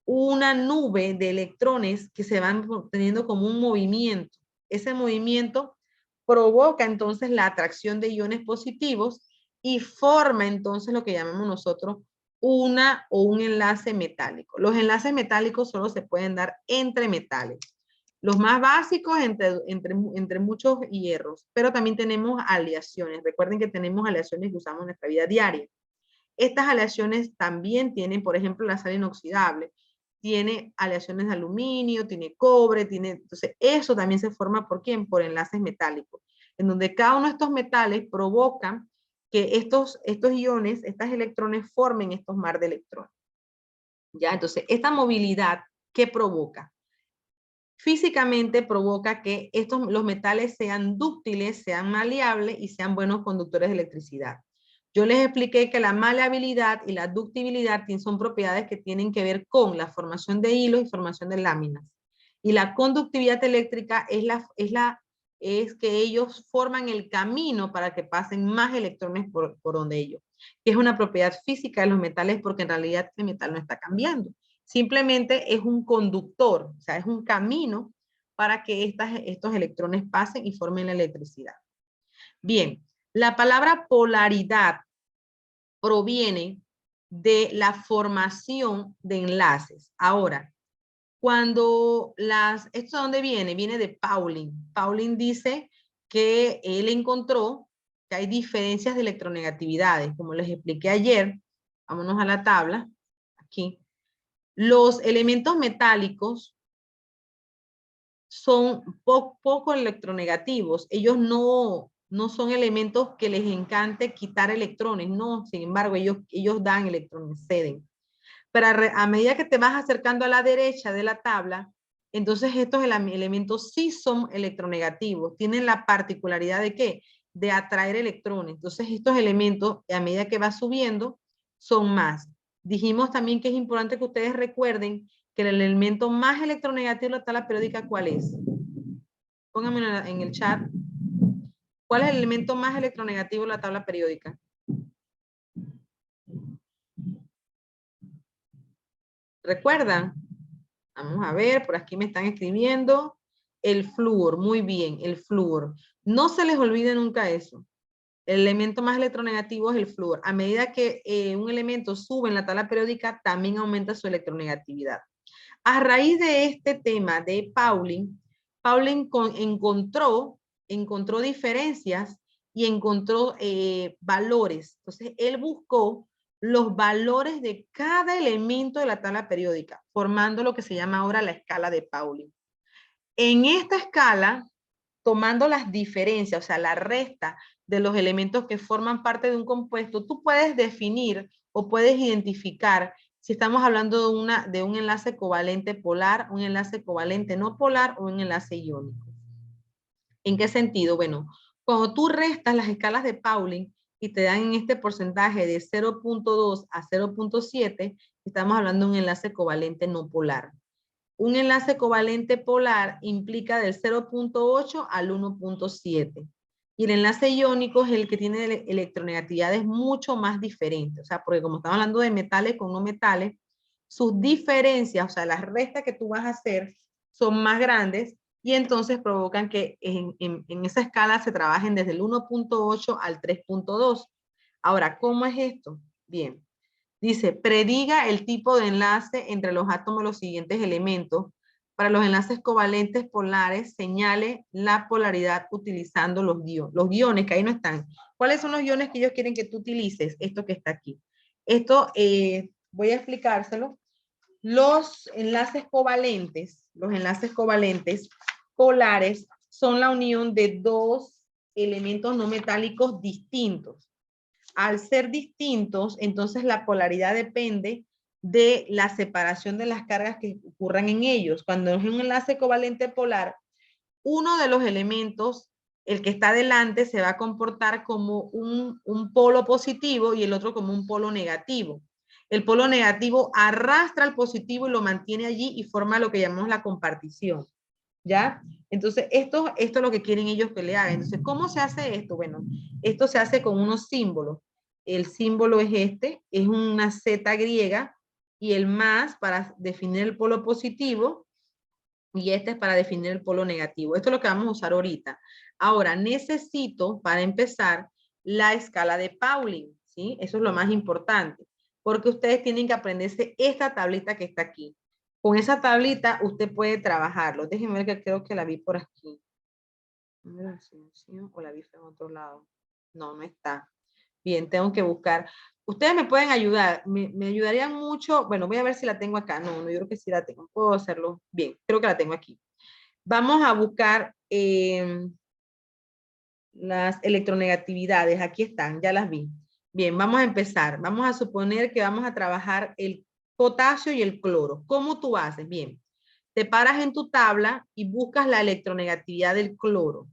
una nube de electrones que se van teniendo como un movimiento. Ese movimiento provoca entonces la atracción de iones positivos y forma entonces lo que llamamos nosotros una o un enlace metálico. Los enlaces metálicos solo se pueden dar entre metales. Los más básicos entre muchos hierros, pero también tenemos aleaciones. Recuerden que tenemos aleaciones que usamos en nuestra vida diaria. Estas aleaciones también tienen, por ejemplo, la sal inoxidable, tiene aleaciones de aluminio, tiene cobre, entonces eso también se forma ¿por quién? Por enlaces metálicos, en donde cada uno de estos metales provocan que estos iones, estos electrones formen estos mar de electrones. ¿Ya? Entonces, esta movilidad, ¿qué provoca? Físicamente provoca que los metales sean dúctiles, sean maleables y sean buenos conductores de electricidad. Yo les expliqué que la maleabilidad y la ductibilidad son propiedades que tienen que ver con la formación de hilos y formación de láminas. Y la conductividad eléctrica es que ellos forman el camino para que pasen más electrones por donde ellos. Que es una propiedad física de los metales porque en realidad el metal no está cambiando. Simplemente es un conductor, o sea, es un camino para que estos electrones pasen y formen la electricidad. Bien, la palabra polaridad proviene de la formación de enlaces. Ahora, ¿esto de dónde viene? Viene de Pauling. Pauling dice que él encontró que hay diferencias de electronegatividades. Como les expliqué ayer, vámonos a la tabla, aquí. Los elementos metálicos son poco electronegativos. Ellos no son elementos que les encante quitar electrones, no. Sin embargo, ellos dan electrones, ceden. Pero a medida que te vas acercando a la derecha de la tabla, entonces estos elementos sí son electronegativos. Tienen la particularidad de ¿qué? De atraer electrones. Entonces estos elementos, a medida que va subiendo, son más. Dijimos también que es importante que ustedes recuerden que el elemento más electronegativo de la tabla periódica, ¿cuál es? Pónganme en el chat. ¿Cuál es el elemento más electronegativo de la tabla periódica? ¿Recuerdan? Vamos a ver, por aquí me están escribiendo. El flúor, muy bien, el flúor. No se les olvide nunca eso. El elemento más electronegativo es el flúor. A medida que un elemento sube en la tabla periódica, también aumenta su electronegatividad. A raíz de este tema de Pauling, encontró diferencias y encontró valores. Entonces, él buscó los valores de cada elemento de la tabla periódica, formando lo que se llama ahora la escala de Pauling. En esta escala, tomando las diferencias, o sea, la resta de los elementos que forman parte de un compuesto, tú puedes definir o puedes identificar si estamos hablando de un enlace covalente polar, un enlace covalente no polar o un enlace iónico. ¿En qué sentido? Bueno, cuando tú restas las escalas de Pauling y te dan en este porcentaje de 0.2 a 0.7, estamos hablando de un enlace covalente no polar. Un enlace covalente polar implica del 0.8 al 1.7. Y el enlace iónico es el que tiene electronegatividades mucho más diferentes. O sea, porque como estamos hablando de metales con no metales, sus diferencias, o sea, las restas que tú vas a hacer son más grandes y entonces provocan que en esa escala se trabajen desde el 1.8 al 3.2. Ahora, ¿cómo es esto? Bien. Dice, prediga el tipo de enlace entre los átomos de los siguientes elementos. Para los enlaces covalentes polares, señale la polaridad utilizando los guiones. Los guiones que ahí no están. ¿Cuáles son los guiones que ellos quieren que tú utilices? Esto que está aquí. Esto voy a explicárselo. Los enlaces covalentes polares son la unión de dos elementos no metálicos distintos. Al ser distintos, entonces la polaridad depende de la separación de las cargas que ocurran en ellos. Cuando es un enlace covalente polar, uno de los elementos, el que está delante, se va a comportar como un polo positivo y el otro como un polo negativo. El polo negativo arrastra al positivo y lo mantiene allí y forma lo que llamamos la compartición. ¿Ya? Entonces, esto es lo que quieren ellos que le hagan. Entonces, ¿cómo se hace esto? Bueno, esto se hace con unos símbolos. El símbolo es este, es una Z griega, y el más para definir el polo positivo, y este es para definir el polo negativo. Esto es lo que vamos a usar ahorita. Ahora, necesito, para empezar, la escala de Pauling, ¿sí? Eso es lo más importante, porque ustedes tienen que aprenderse esta tablita que está aquí. Con esa tablita usted puede trabajarlo. Déjenme ver que creo que la vi por aquí. ¿O la vi en otro lado? No, no está. Bien, tengo que buscar. Ustedes me pueden ayudar. Me ayudarían mucho. Bueno, voy a ver si la tengo acá. No, yo creo que sí la tengo. Puedo hacerlo. Bien, creo que la tengo aquí. Vamos a buscar las electronegatividades. Aquí están, ya las vi. Bien, vamos a empezar. Vamos a suponer que vamos a trabajar el potasio y el cloro. ¿Cómo tú haces? Bien, te paras en tu tabla y buscas la electronegatividad del cloro.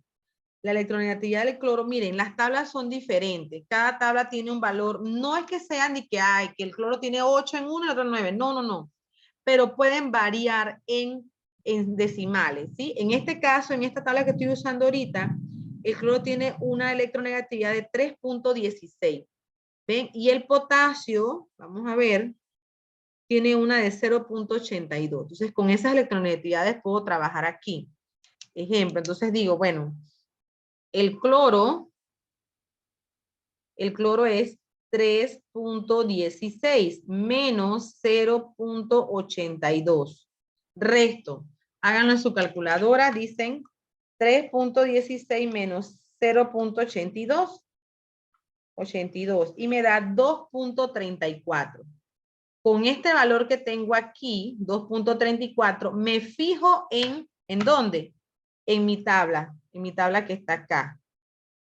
La electronegatividad del cloro, miren, las tablas son diferentes. Cada tabla tiene un valor. No es que sean ni que hay, que el cloro tiene 8 en uno y el otro 9. No, no, no. Pero pueden variar en decimales, ¿sí? En este caso, en esta tabla que estoy usando ahorita, el cloro tiene una electronegatividad de 3.16. ¿Ven? Y el potasio, vamos a ver, tiene una de 0.82. Entonces, con esas electronegatividades puedo trabajar aquí. Ejemplo, entonces digo, bueno, el cloro es 3.16 menos 0.82. Resto, háganlo en su calculadora, dicen 3.16 menos 0.82, 82, y me da 2.34. Con este valor que tengo aquí, 2.34, me fijo ¿en dónde? En mi tabla que está acá.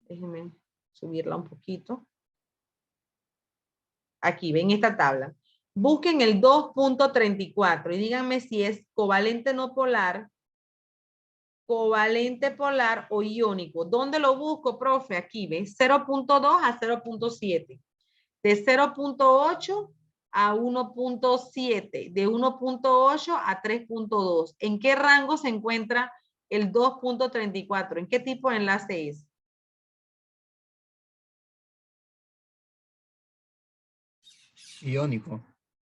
Déjenme subirla un poquito. Aquí, ven esta tabla. Busquen el 2.34 y díganme si es covalente no polar, covalente polar o iónico. ¿Dónde lo busco, profe? Aquí, ¿ves? 0.2 a 0.7. De 0.8 a 1.7. De 1.8 a 3.2. ¿En qué rango se encuentra el 2.34? ¿En qué tipo de enlace es? Iónico.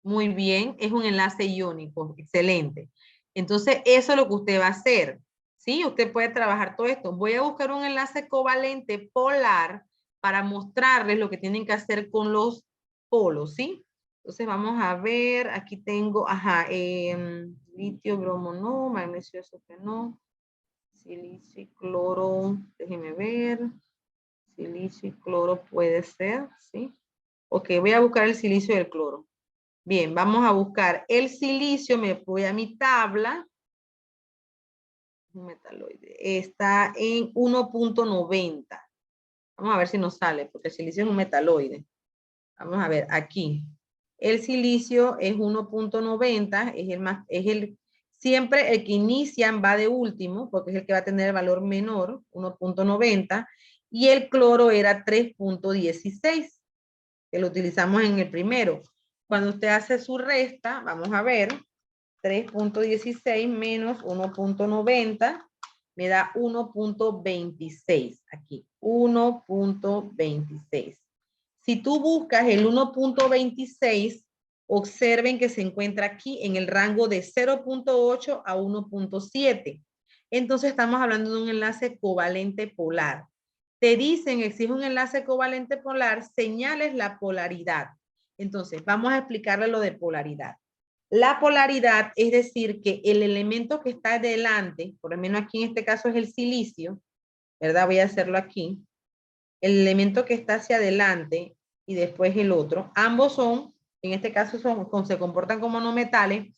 Muy bien, es un enlace iónico, excelente. Entonces, eso es lo que usted va a hacer. ¿Sí? Usted puede trabajar todo esto. Voy a buscar un enlace covalente polar para mostrarles lo que tienen que hacer con los polos, ¿sí? Entonces, vamos a ver, aquí tengo, litio, bromo no, magnesio, azufre no, silicio y cloro, déjenme ver, silicio y cloro puede ser, ¿sí? Ok, voy a buscar el silicio y el cloro. Bien, vamos a buscar el silicio, me voy a mi tabla. Un metaloide. Está en 1.90. Vamos a ver si nos sale, porque el silicio es un metaloide. Vamos a ver, aquí. El silicio es 1.90, siempre el que inician va de último, porque es el que va a tener el valor menor, 1.90, y el cloro era 3.16, que lo utilizamos en el primero. Cuando usted hace su resta, vamos a ver, 3.16 menos 1.90 me da 1.26 aquí, 1.26. Si tú buscas el 1.26, observen que se encuentra aquí en el rango de 0.8 a 1.7. Entonces estamos hablando de un enlace covalente polar. Te dicen, exige un enlace covalente polar, señales la polaridad. Entonces, vamos a explicarle lo de polaridad. La polaridad es decir que el elemento que está delante, por lo menos aquí en este caso es el silicio, ¿verdad? Voy a hacerlo aquí. El elemento que está hacia adelante y después el otro, ambos son, en este caso se comportan como no metales,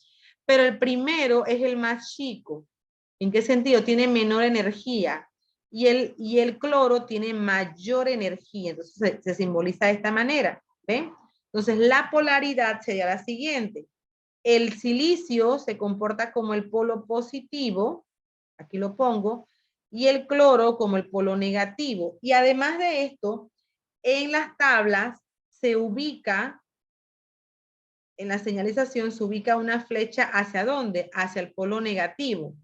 pero el primero es el más chico. ¿En qué sentido? Tiene menor energía y el cloro tiene mayor energía. Entonces se simboliza de esta manera. ¿Ven? Entonces la polaridad sería la siguiente. El silicio se comporta como el polo positivo, aquí lo pongo, y el cloro como el polo negativo. Y además de esto, en las tablas se ubica, en la señalización se ubica una flecha ¿hacia dónde? Hacia el polo negativo.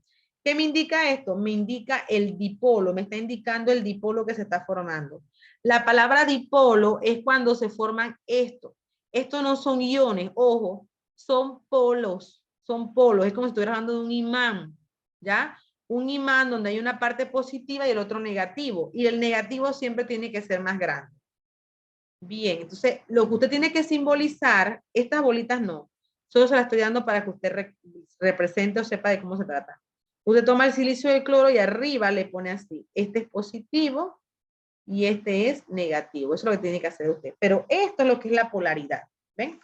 ¿Qué me indica esto? Me indica el dipolo, me está indicando el dipolo que se está formando. La palabra dipolo es cuando se forman estos. Estos no son iones, ojo, son polos, es como si estuviera hablando de un imán, ¿ya? Un imán donde hay una parte positiva y el otro negativo, y el negativo siempre tiene que ser más grande. Bien, entonces lo que usted tiene que simbolizar, estas bolitas no, solo se las estoy dando para que usted represente o sepa de cómo se trata. Usted toma el silicio del cloro y arriba le pone así, este es positivo y este es negativo, eso es lo que tiene que hacer usted, pero esto es lo que es la polaridad, ¿ven?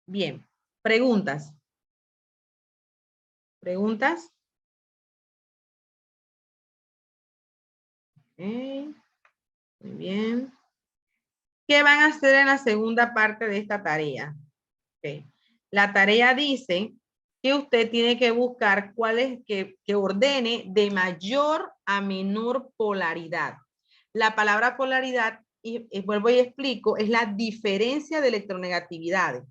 Bien, preguntas. ¿Preguntas? Okay. Muy bien. ¿Qué van a hacer en la segunda parte de esta tarea? Okay. La tarea dice que usted tiene que buscar cuál es que ordene de mayor a menor polaridad. La palabra polaridad, y vuelvo y explico, es la diferencia de electronegatividades.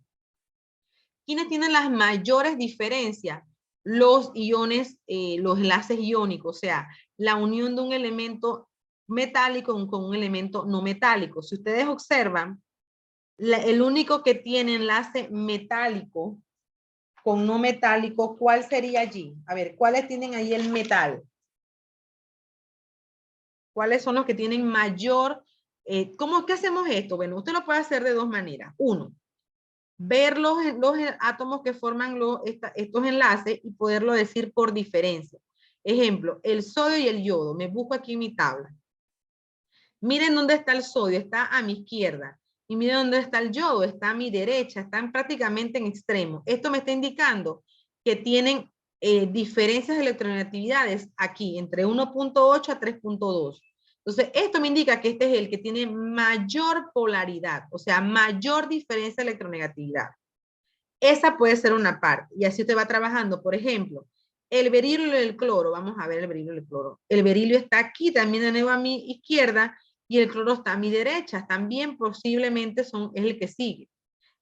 ¿Quiénes tienen las mayores diferencias? Los iones, los enlaces iónicos, o sea, la unión de un elemento metálico con un elemento no metálico. Si ustedes observan, el único que tiene enlace metálico con no metálico, ¿cuál sería allí? A ver, ¿cuáles tienen ahí el metal? ¿Cuáles son los que tienen mayor? ¿Cómo es que hacemos esto? Bueno, usted lo puede hacer de dos maneras. Uno, ver los átomos que forman estos enlaces y poderlo decir por diferencia. Ejemplo, el sodio y el yodo. Me busco aquí mi tabla. Miren dónde está el sodio, está a mi izquierda. Y miren dónde está el yodo, está a mi derecha, están prácticamente en extremo. Esto me está indicando que tienen diferencias de electronegatividades aquí, entre 1.8 a 3.2. Entonces, esto me indica que este es el que tiene mayor polaridad, o sea, mayor diferencia de electronegatividad. Esa puede ser una parte, y así usted va trabajando. Por ejemplo, el berilio y el cloro, vamos a ver el berilio y el cloro. El berilio está aquí también de nuevo a mi izquierda, y el cloro está a mi derecha, también posiblemente es el que sigue.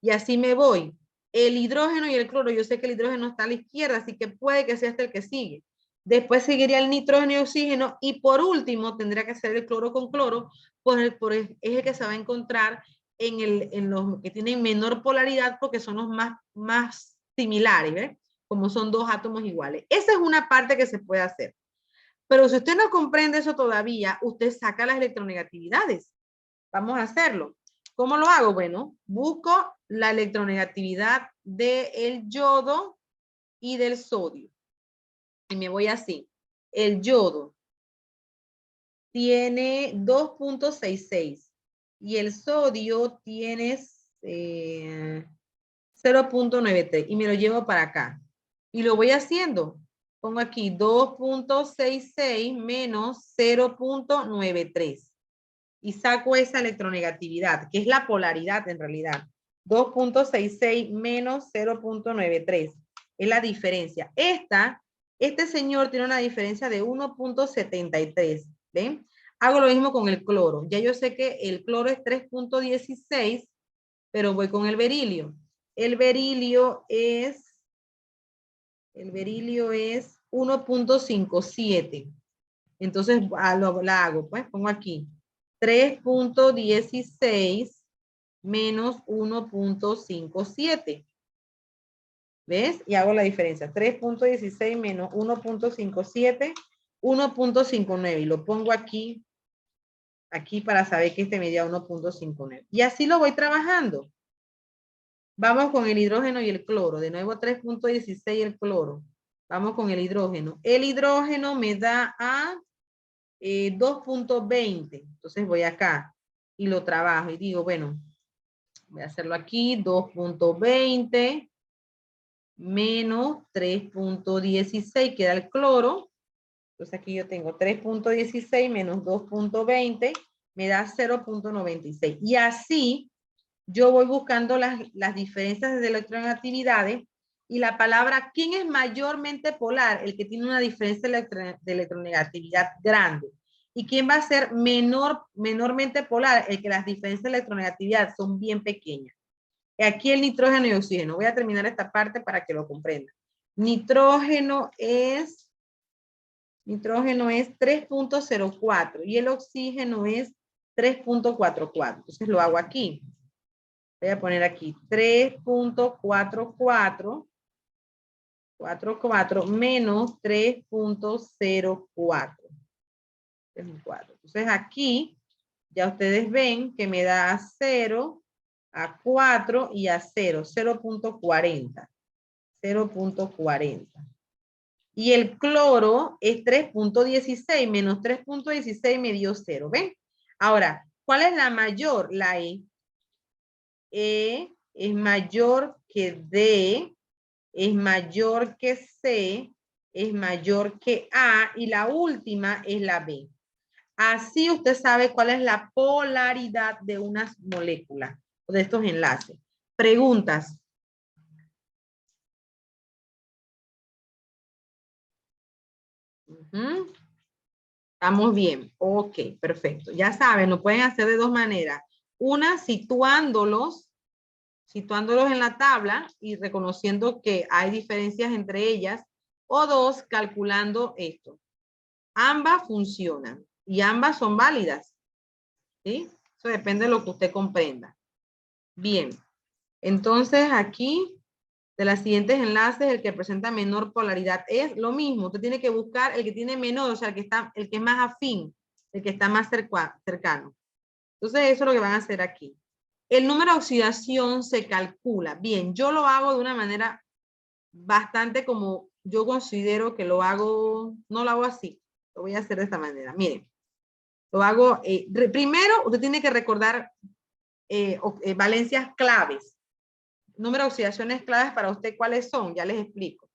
Y así me voy. El hidrógeno y el cloro, yo sé que el hidrógeno está a la izquierda, así que puede que sea este el que sigue. Después seguiría el nitrógeno y oxígeno, y por último tendría que ser el cloro con cloro, es el que se va a encontrar en los que tienen menor polaridad porque son los más similares, ¿ves? Como son dos átomos iguales. Esa es una parte que se puede hacer. Pero si usted no comprende eso todavía, usted saca las electronegatividades. Vamos a hacerlo. ¿Cómo lo hago? Bueno, busco la electronegatividad del yodo y del sodio. Y me voy así. El yodo tiene 2.66 y el sodio tiene 0.93 y me lo llevo para acá. Y lo voy haciendo. Pongo aquí 2.66 menos 0.93 y saco esa electronegatividad, que es la polaridad en realidad. 2.66 menos 0.93 es la diferencia. Este señor tiene una diferencia de 1.73, ¿ven? Hago lo mismo con el cloro. Ya yo sé que el cloro es 3.16, pero voy con el berilio. El berilio es El berilio es 1.57. Entonces, la hago, pues, pongo aquí. 3.16 menos 1.57. ¿Ves? Y hago la diferencia. 3.16 menos 1.57, 1.59. Y lo pongo aquí para saber que este me da 1.59. Y así lo voy trabajando. Vamos con el hidrógeno y el cloro. De nuevo 3.16 el cloro. Vamos con el hidrógeno. El hidrógeno me da a 2.20. Entonces voy acá y lo trabajo y digo, bueno, voy a hacerlo aquí, 2.20 menos 3.16, queda el cloro. Entonces aquí yo tengo 3.16 menos 2.20, me da 0.96. Y así yo voy buscando las diferencias de electronegatividades y la palabra, ¿quién es mayormente polar? El que tiene una diferencia de electronegatividad grande. ¿Y quién va a ser menormente polar? El que las diferencias de electronegatividad son bien pequeñas. Aquí el nitrógeno y oxígeno. Voy a terminar esta parte para que lo comprendan. Nitrógeno es 3.04 y el oxígeno es 3.44. Entonces lo hago aquí. Voy a poner aquí 3.44 menos 3.04. Entonces aquí ya ustedes ven que me da a 0, a 4 y a 0, 0.40. 0.40. Y el cloro es 3.16 menos 3.16 me dio 0. ¿Ven? Ahora, ¿cuál es la mayor? La E. E es mayor que D, es mayor que C, es mayor que A y la última es la B. Así usted sabe cuál es la polaridad de unas moléculas o de estos enlaces. Preguntas. Estamos bien. Ok, perfecto. Ya saben, lo pueden hacer de dos maneras. Una, situándolos en la tabla y reconociendo que hay diferencias entre ellas. O dos, calculando esto. Ambas funcionan y ambas son válidas. ¿Sí? Eso depende de lo que usted comprenda. Bien. Entonces aquí, de los siguientes enlaces, el que presenta menor polaridad es lo mismo. Usted tiene que buscar el que tiene menor, o sea, el que es más afín, el que está más cercano. Entonces eso es lo que van a hacer aquí. El número de oxidación se calcula. Bien, yo lo hago de una manera bastante como yo considero que lo hago, no lo hago así. Lo voy a hacer de esta manera. Miren, lo hago, primero usted tiene que recordar valencias claves. Número de oxidaciones claves para usted, ¿cuáles son? Ya les explico.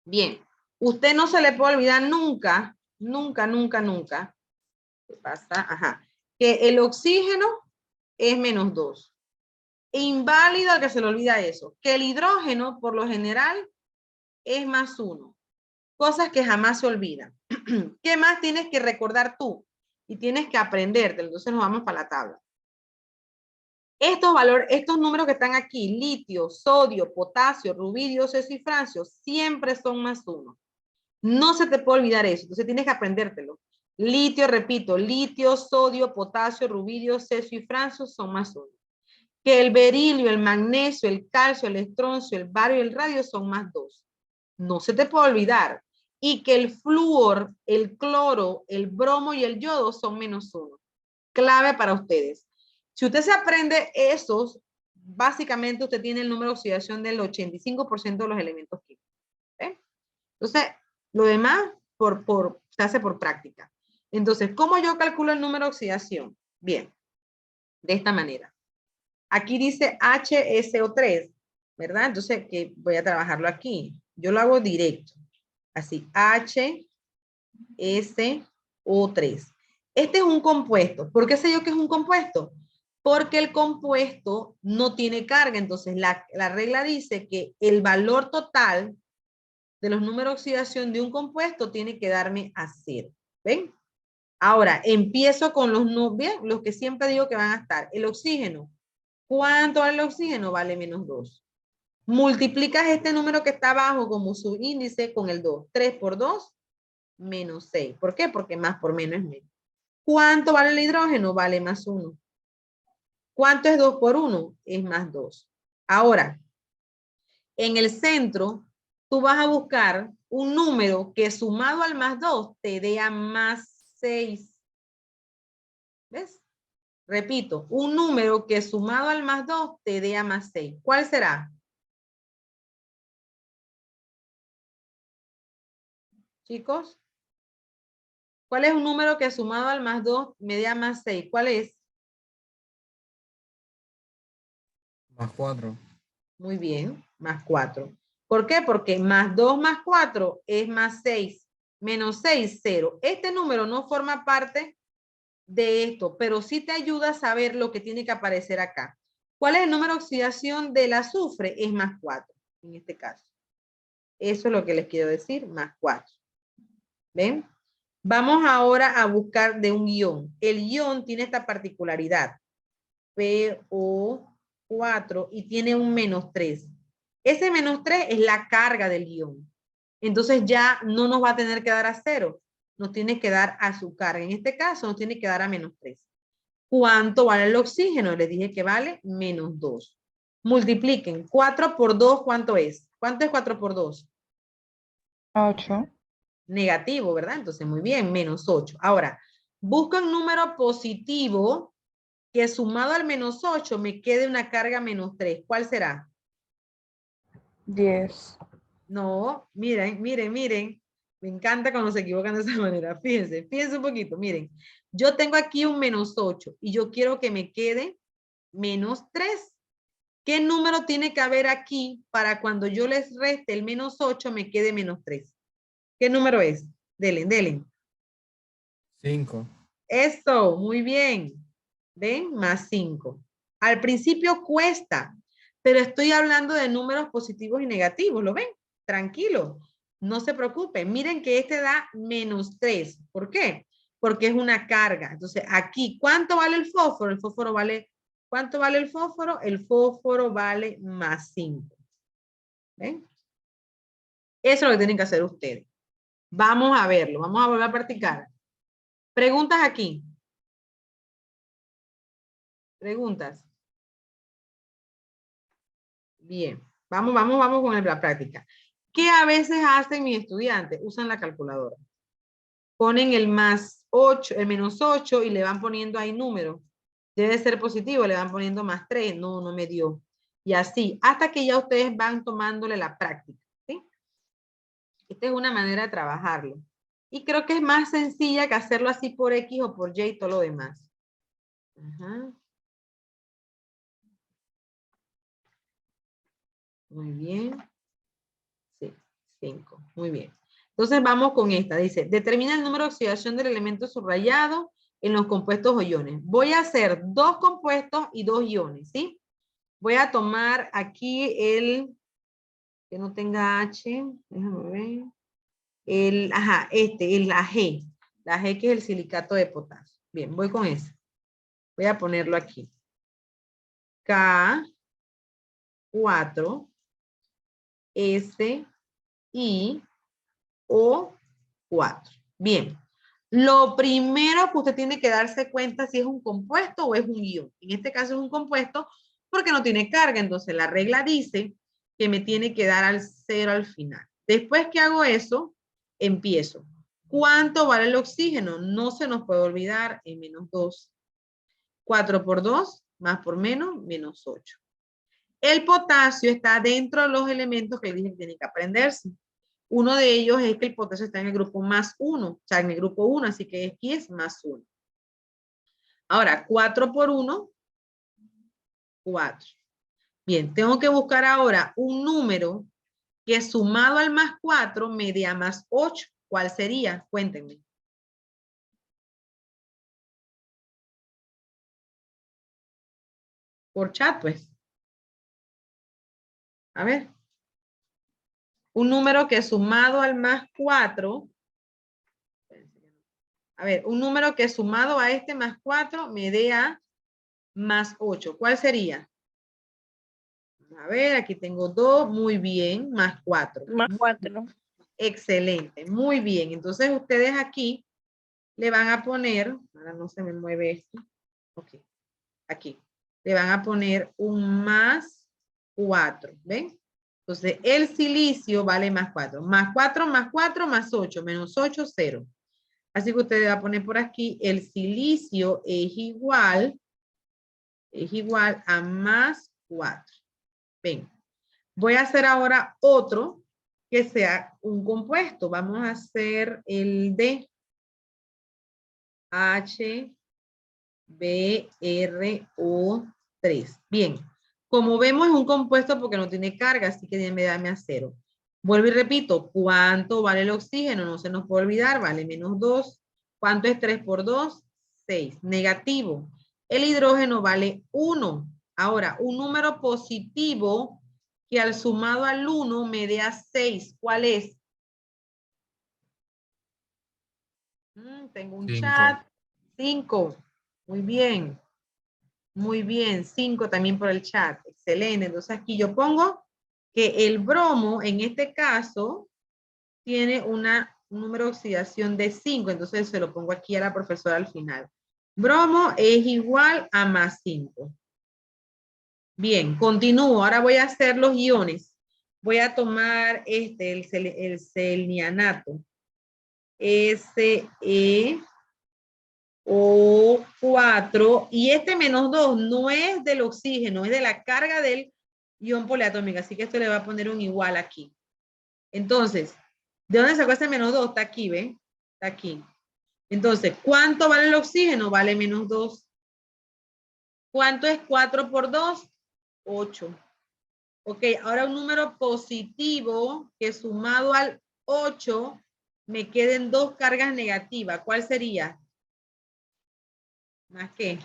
Bien, usted no se le puede olvidar nunca, nunca, ¿qué pasa? Ajá, que el oxígeno es menos 2. Inválido al que se le olvida eso, que el hidrógeno, por lo general, es más 1. Cosas que jamás se olvidan. ¿Qué más tienes que recordar tú? Y tienes que aprenderte. Entonces nos vamos para la tabla. Estos números que están aquí, litio, sodio, potasio, rubidio, cesio y francio, siempre son más 1. No se te puede olvidar eso. Entonces tienes que aprendértelo. Litio, repito, litio, sodio, potasio, rubidio, cesio y francio son más 1. Que el berilio, el magnesio, el calcio, el estroncio, el bario y el radio son más 2. No se te puede olvidar. Y que el flúor, el cloro, el bromo y el yodo son menos 1. Clave para ustedes. Si usted se aprende esos, básicamente usted tiene el número de oxidación del 85% de los elementos químicos. ¿Eh? Entonces, lo demás se hace por práctica. Entonces, ¿cómo yo calculo el número de oxidación? Bien, de esta manera. Aquí dice HSO3, ¿verdad? Entonces, que voy a trabajarlo aquí. Yo lo hago directo. Así, HSO3. Este es un compuesto. ¿Por qué sé yo que es un compuesto? Porque el compuesto no tiene carga. Entonces, la regla dice que el valor total de los números de oxidación de un compuesto tiene que darme a 0. ¿Ven? Ahora, empiezo con los que siempre digo que van a estar. El oxígeno. ¿Cuánto vale el oxígeno? Vale menos 2. Multiplicas este número que está abajo como su índice con el 2. 3 por 2, menos 6. ¿Por qué? Porque más por menos es menos. ¿Cuánto vale el hidrógeno? Vale más 1. ¿Cuánto es 2 por 1? Es más 2. Ahora, en el centro, tú vas a buscar un número que sumado al más 2 te dé a más 6. ¿Ves? Repito, un número que sumado al más 2 te dé a más 6. ¿Cuál será? Chicos, ¿cuál es un número que sumado al más 2 me dé a más 6? ¿Cuál es? Más 4. Muy bien, más 4. ¿Por qué? Porque más 2 más 4 es más 6. Menos 6, 0. Este número no forma parte de esto, pero sí te ayuda a saber lo que tiene que aparecer acá. ¿Cuál es el número de oxidación del azufre? Es más 4, en este caso. Eso es lo que les quiero decir, más 4. ¿Ven? Vamos ahora a buscar de un ion. El ion tiene esta particularidad. PO4 y tiene un menos 3. Ese menos 3 es la carga del ion. Entonces ya no nos va a tener que dar a 0. Nos tiene que dar a su carga. En este caso nos tiene que dar a menos 3. ¿Cuánto vale el oxígeno? Les dije que vale menos 2. Multipliquen. 4 por 2, ¿cuánto es? ¿Cuánto es 4 por 2? 8. Negativo, ¿verdad? Entonces, muy bien, menos 8. Ahora, busca un número positivo que sumado al menos 8 me quede una carga menos 3. ¿Cuál será? 10. No, miren, miren, miren. Me encanta cuando se equivocan de esa manera. Fíjense, fíjense un poquito. Miren, yo tengo aquí un menos 8 y yo quiero que me quede menos 3. ¿Qué número tiene que haber aquí para cuando yo les reste el menos 8 me quede menos 3? ¿Qué número es? Delen, delen. 5. Eso, muy bien. ¿Ven? Más 5. Al principio cuesta, pero estoy hablando de números positivos y negativos. ¿Lo ven? Tranquilo. No se preocupen. Miren que este da menos 3. ¿Por qué? Porque es una carga. Entonces, aquí, ¿cuánto vale el fósforo? El fósforo vale, ¿cuánto vale el fósforo? El fósforo vale más 5. ¿Ven? Eso es lo que tienen que hacer ustedes. Vamos a verlo. Vamos a volver a practicar. Preguntas aquí. Preguntas. Bien, vamos con la práctica. ¿Qué a veces hacen mis estudiantes? Usan la calculadora. Ponen el más 8, el menos 8 y le van poniendo ahí números. Debe ser positivo, le van poniendo más 3. No, no me dio. Y así, hasta que ya ustedes van tomándole la práctica. ¿Sí? Esta es una manera de trabajarlo. Y creo que es más sencilla que hacerlo así por X o por Y y todo lo demás. Ajá. Muy bien. Sí, 5. Muy bien. Entonces vamos con esta. Dice, determina el número de oxidación del elemento subrayado en los compuestos o iones. Voy a hacer 2 compuestos y 2 iones, ¿sí? Voy a tomar aquí el, que no tenga H, déjame ver. El, ajá, el AG. La G que es el silicato de potasio. Bien, voy con ese. Voy a ponerlo aquí. K4 S I O4. Bien. Lo primero que usted tiene que darse cuenta si es un compuesto o es un ion. En este caso es un compuesto porque no tiene carga. Entonces la regla dice que me tiene que dar al 0 al final. Después que hago eso, empiezo. ¿Cuánto vale el oxígeno? No se nos puede olvidar en menos 2. 4 por 2, más por menos, menos 8. El potasio está dentro de los elementos que dije que tienen que aprenderse. Uno de ellos es que el potasio está en el grupo más 1, o sea, en el grupo 1, así que aquí es más 1. Ahora, 4 por 1, 4. Bien, tengo que buscar ahora un número que sumado al más 4 me dé a más 8. ¿Cuál sería? Cuéntenme. Por chat, pues. A ver. Un número que sumado al más 4, a ver, un número que sumado a este más 4 me dé a más 8. ¿Cuál sería? A ver, aquí tengo 2, muy bien, más 4. Más 4. Excelente, muy bien. Entonces ustedes aquí le van a poner, ahora no se me mueve esto, ok, aquí, le van a poner un más 4, ¿ven? Entonces el silicio vale más 4, más 4, más 4, más 8, menos 8, 0. Así que usted va a poner por aquí, el silicio es igual a más 4. Ven, voy a hacer ahora otro que sea un compuesto. Vamos a hacer el de HBRO3. Bien, como vemos es un compuesto porque no tiene carga, así que dame a 0. Vuelvo y repito, ¿cuánto vale el oxígeno? No se nos puede olvidar, vale menos 2. ¿Cuánto es 3 por 2? 6. Negativo. El hidrógeno vale 1. Ahora, un número positivo que al sumado al 1 me dé a 6. ¿Cuál es? Tengo un 5. chat. 5. Muy bien. Muy bien. 5 también por el chat. Excelente. Entonces aquí yo pongo que el bromo, en este caso, tiene un número de oxidación de 5. Entonces se lo pongo aquí a la profesora al final. Bromo es igual a más 5. Bien, continúo. Ahora voy a hacer los iones. Voy a tomar el selenianato. SeO4. Y este menos 2 no es del oxígeno, es de la carga del ion poliatómico. Así que esto le va a poner un igual aquí. Entonces, ¿de dónde sacó ese menos 2? Está aquí, ¿ven? Está aquí. Entonces, ¿cuánto vale el oxígeno? Vale menos 2. ¿Cuánto es 4 por 2? 8. Ok, ahora un número positivo que sumado al 8 me queden 2 cargas negativas. ¿Cuál sería? ¿Más qué?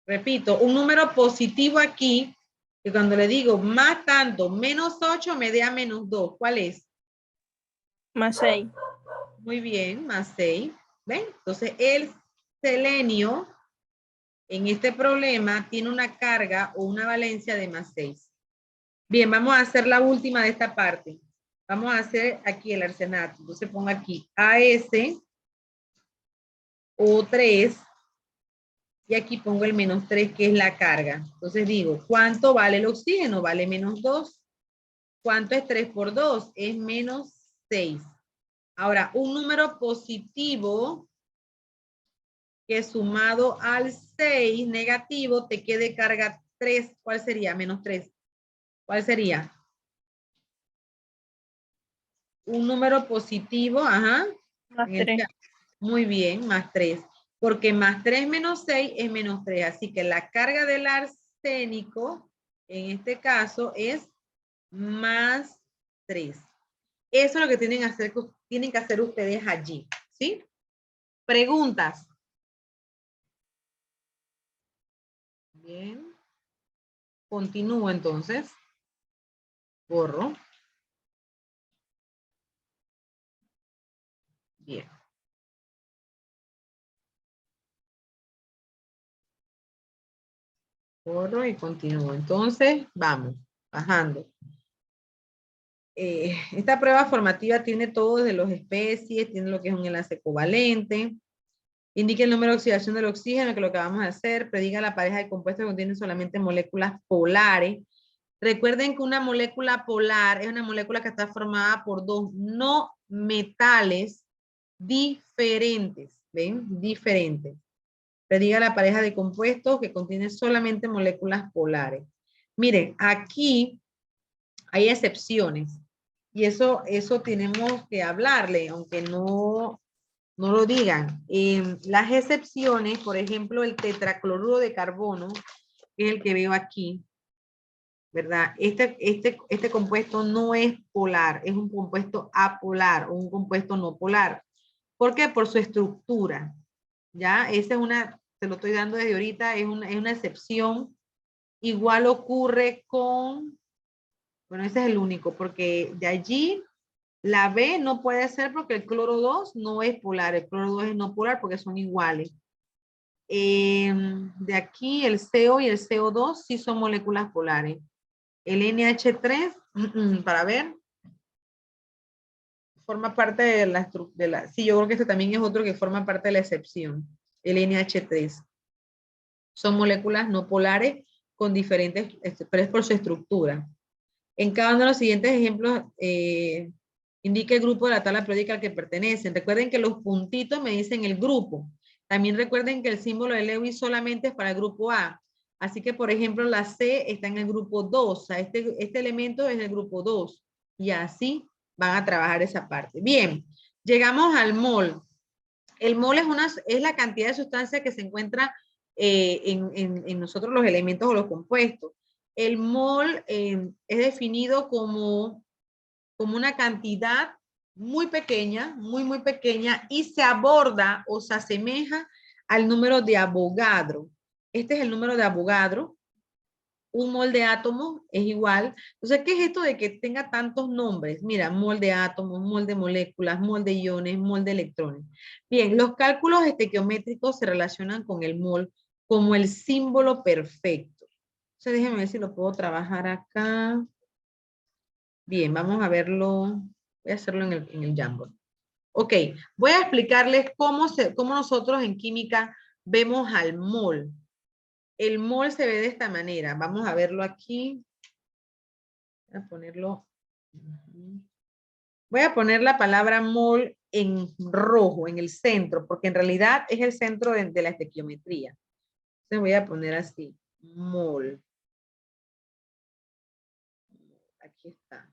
Repito, un número positivo aquí, que cuando le digo más tanto, menos 8 me dé a menos 2. ¿Cuál es? Más 6. Muy bien, más 6. ¿Ven? Entonces el selenio en este problema tiene una carga o una valencia de más 6. Bien, vamos a hacer la última de esta parte. Vamos a hacer aquí el arsenato. Entonces pongo aquí ASO3 y aquí pongo el menos 3 que es la carga. Entonces digo, ¿cuánto vale el oxígeno? Vale menos 2. ¿Cuánto es 3 por 2? Es menos 6. Ahora, un número positivo que sumado al 6 negativo te quede carga 3. ¿Cuál sería? Menos 3. ¿Cuál sería? Un número positivo, ajá. Más 3. Muy bien, más 3. Porque más 3 menos 6 es menos 3. Así que la carga del arsénico, en este caso, es más 3. Eso es lo que tienen que hacer ustedes allí. ¿Sí? Preguntas. Bien. Continúo entonces. Borro. Bien. Borro y continúo. Entonces, vamos, bajando. Esta prueba formativa tiene todo de las especies, tiene lo que es un enlace covalente, indica el número de oxidación del oxígeno, que es lo que vamos a hacer, prediga la pareja de compuestos que contienen solamente moléculas polares. Recuerden que una molécula polar es una molécula que está formada por dos no metales diferentes, ¿ven? Diferentes. Prediga la pareja de compuestos que contienen solamente moléculas polares. Miren, aquí hay excepciones. Y eso tenemos que hablarle, aunque no lo digan. Las excepciones, por ejemplo, el tetracloruro de carbono, que es el que veo aquí, ¿verdad? Este compuesto no es polar, es un compuesto apolar o un compuesto no polar. ¿Por qué? Por su estructura. ¿Ya? Esa es una, te lo estoy dando desde ahorita, es una excepción. Igual ocurre con, bueno, ese es el único, porque de allí la B no puede ser porque el cloro 2 no es polar, el cloro 2 es no polar porque son iguales. De aquí el CO y el CO2 sí son moléculas polares. El NH3, para ver, forma parte de la, sí, yo creo que este también es otro que forma parte de la excepción, el NH3. Son moléculas no polares con diferentes, pero es por su estructura. En cada uno de los siguientes ejemplos, indica el grupo de la tabla periódica al que pertenecen. Recuerden que los puntitos me dicen el grupo. También recuerden que el símbolo de Lewis solamente es para el grupo A. Así que, por ejemplo, la C está en el grupo 2. O sea, este elemento es el grupo 2. Y así van a trabajar esa parte. Bien, llegamos al mol. El mol es la cantidad de sustancia que se encuentra en nosotros los elementos o los compuestos. El mol es definido como una cantidad muy pequeña, muy pequeña, y se aborda o se asemeja al número de Avogadro. Este es el número de Avogadro. Un mol de átomos es igual. Entonces, ¿qué es esto de que tenga tantos nombres? Mira, mol de átomos, mol de moléculas, mol de iones, mol de electrones. Bien, los cálculos estequiométricos se relacionan con el mol como el símbolo perfecto. Entonces, déjenme ver si lo puedo trabajar acá. Bien, vamos a verlo. Voy a hacerlo en el Jamboard. Ok, voy a explicarles cómo nosotros en química vemos al mol. El mol se ve de esta manera. Vamos a verlo aquí. Voy a ponerlo. Voy a poner la palabra mol en rojo, en el centro, porque en realidad es el centro de la estequiometría. Entonces voy a poner así, mol. Aquí está.